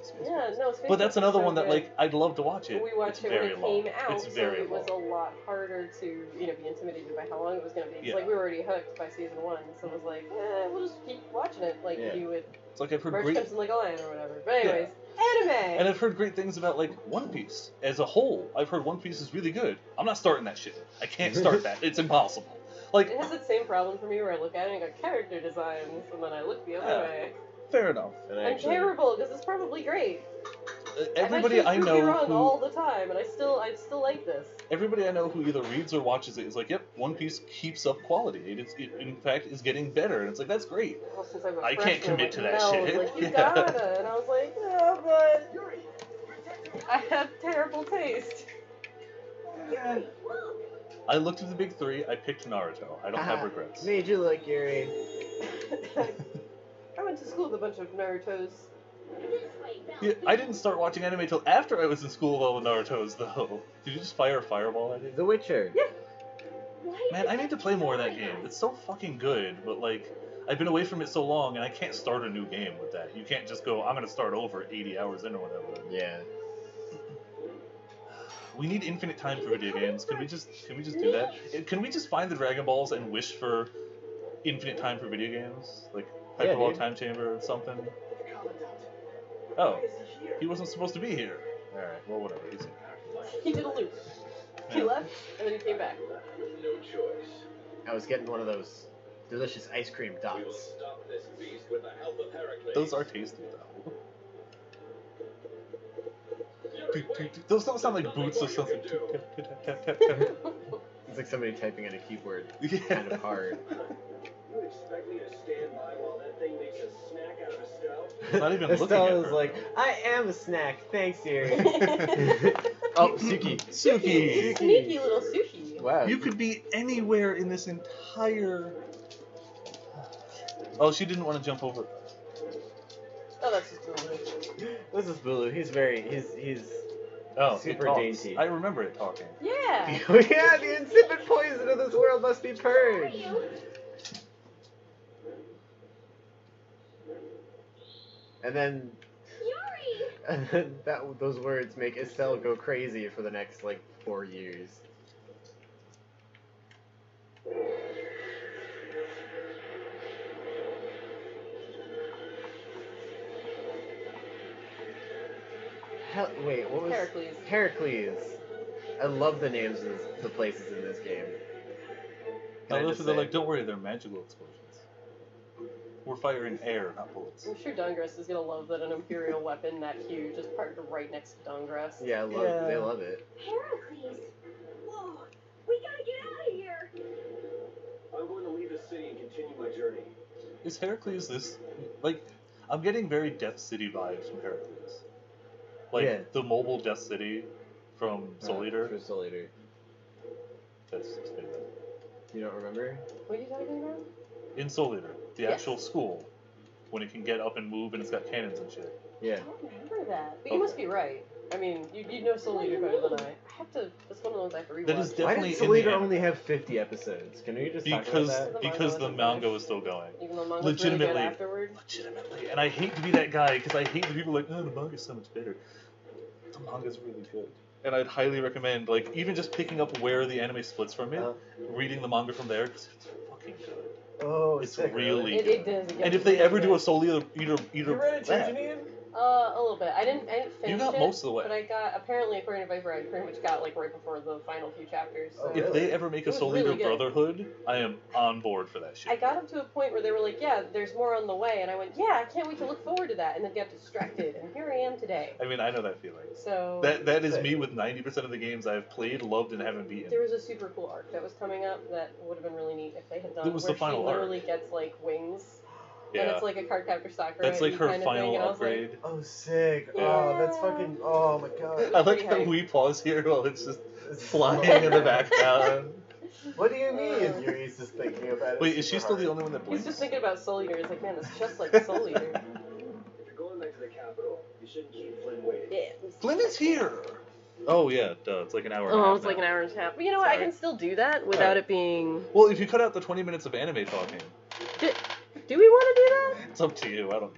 Space Yeah, Bros. no, Space But that's Bros is another so one that, good. like, I'd love to watch it. We watched It's it when very it long. came out, It's so very it was long. a lot harder to, be intimidated by how long it was going to be. It's Yeah. like we were already hooked by season 1, so it was like, we'll just keep watching it like Yeah. you would It's like I've heard March great... Simpson like a lion or whatever. But anyways, anime! And I've heard great things about, like, One Piece. As a whole, I've heard One Piece is really good. I'm not starting that shit. I can't start that. It's impossible. Like, It has that same problem for me where I look at it and I got character designs, and then I look the other Yeah. way. fair enough. And I'm terrible, because it's probably great. Everybody I I've actually know wrong who... all the time, and I still like this. Everybody I know who either reads or watches it is like, yep, One Piece keeps up quality. It in fact, is getting better. And it's like, that's great. Well, since I'm a I can't freshman, commit to like, that Mel shit. was like, you Yeah. gotta. And I was like, no, but I have terrible taste. I looked at the big three. I picked Naruto. I don't have regrets. Made you look, Yuri. I went to school with a bunch of Narutos. Yeah, I didn't start watching anime till after I was in school with all the Narutos, though. Did you just fire a fireball at it? The Witcher. Yeah. Man, I need to play more of that game. It's so fucking good, but like, I've been away from it so long, and I can't start a new game with that. You can't just go, I'm gonna start over 80 hours in or whatever. Yeah. We need infinite time for video games. Can we just do that? Can we just find the Dragon Balls and wish for infinite time for video games? Like Hyperball dude. Time Chamber or something? Oh, he wasn't supposed to be here. Alright, well whatever, he's here. He did a loop. He Yeah. left, and then he came back. No choice. I was getting one of those delicious ice cream We will dots. stop this beast with the help of Heracles. Those are tasty though. Those don't sound like boots or something. It's like somebody typing on a keyboard Yeah. kind of hard. You expect me to stand by while that thing makes a snack out of Estelle? Not even looking Estelle at was her. like, I am a snack. Thanks, Yuri. Oh, Suki. Suki! Sneaky little sushi. Wow. You could be anywhere in this entire... Oh, she didn't want to jump over. Oh, that's just cool. This is Bulu. He's very, he's Oh, super it talks. dainty. I remember it talking. Yeah. Yeah, the insipid poison of this world must be purged. And then, those words make Estelle go crazy for the next, like, 4 years. Wait, what was... Heracles. Heracles. I love the names of the places in this game. Can I Now, just they're say? like, don't worry, they're magical explosions. We're firing air, not bullets. I'm sure Dungrass is gonna love that an Imperial weapon that huge is parked right next to Dungrass. Yeah, they love it. Heracles! Whoa! We gotta get out of here! I'm going to leave the city and continue my journey. Is Heracles this... Like, I'm getting very Death City vibes from Heracles. Like, Yeah. the mobile Death City from Soul Eater. For Soul Eater. That's pretty bad. You don't remember? What are you talking about? In Soul Eater, the Yes. actual school, when it can get up and move and it's got cannons and shit. Yeah. I don't remember that. But you must be right. I mean, you know Soul Eater better than I have to. It's one of those I have to rewatch. That is Why definitely did in Soul Eater the only have 50 episodes? Can we just talk about that? because the manga was still going. Even though manga was really good Legitimately. afterward. Legitimately. And I hate to be that guy, because I hate the people like, oh, the manga's so much better. The manga's really good. And I'd highly recommend, like, even just picking up where the anime splits from it, reading the manga from there, because it's fucking good. Oh, It's sick, really It good. does. And if they ever do a Soul Eater You read it, that, Janine? A little bit. I didn't finish You got it, most of the way. but I got, apparently, according to Viper, I pretty much got, like, right before the final few chapters. So. Oh, if they ever make a It was Soul really Eater good. Brotherhood, I am on board for that shit. I got up to a point where they were like, yeah, there's more on the way, and I went, yeah, I can't wait to look forward to that, and then got distracted, and here I am today. I mean, I know that feeling. So... That is me with 90% of the games I've played, loved, and haven't beaten. There was a super cool arc that was coming up that would have been really neat if they had done. It was where the final she literally arc. gets like wings, Yeah. and it's like a card captor Sakura. That's like her kind of final thing, and I was upgrade. Like, Oh, sick. Yeah. Oh, that's fucking. Oh my god. I like pretty that hype. we pause here while it's just flying in the background. What do you mean? Yuri's just thinking about it. Wait, is she super still the hard. only one that He's blinks? just thinking about Soul Eater. He's like, man, that's just like Soul Eater. If you're going back to the capital, you shouldn't keep Flynn waiting. Yeah. Flynn is here! Oh, yeah, duh, it's like an hour and a Oh, half it's like now. an hour and a half. But you know what? I Sorry. can still do that without Alright. it being. Well, if you cut out the 20 minutes of anime talking, Do we want to do that? it's up to you, I don't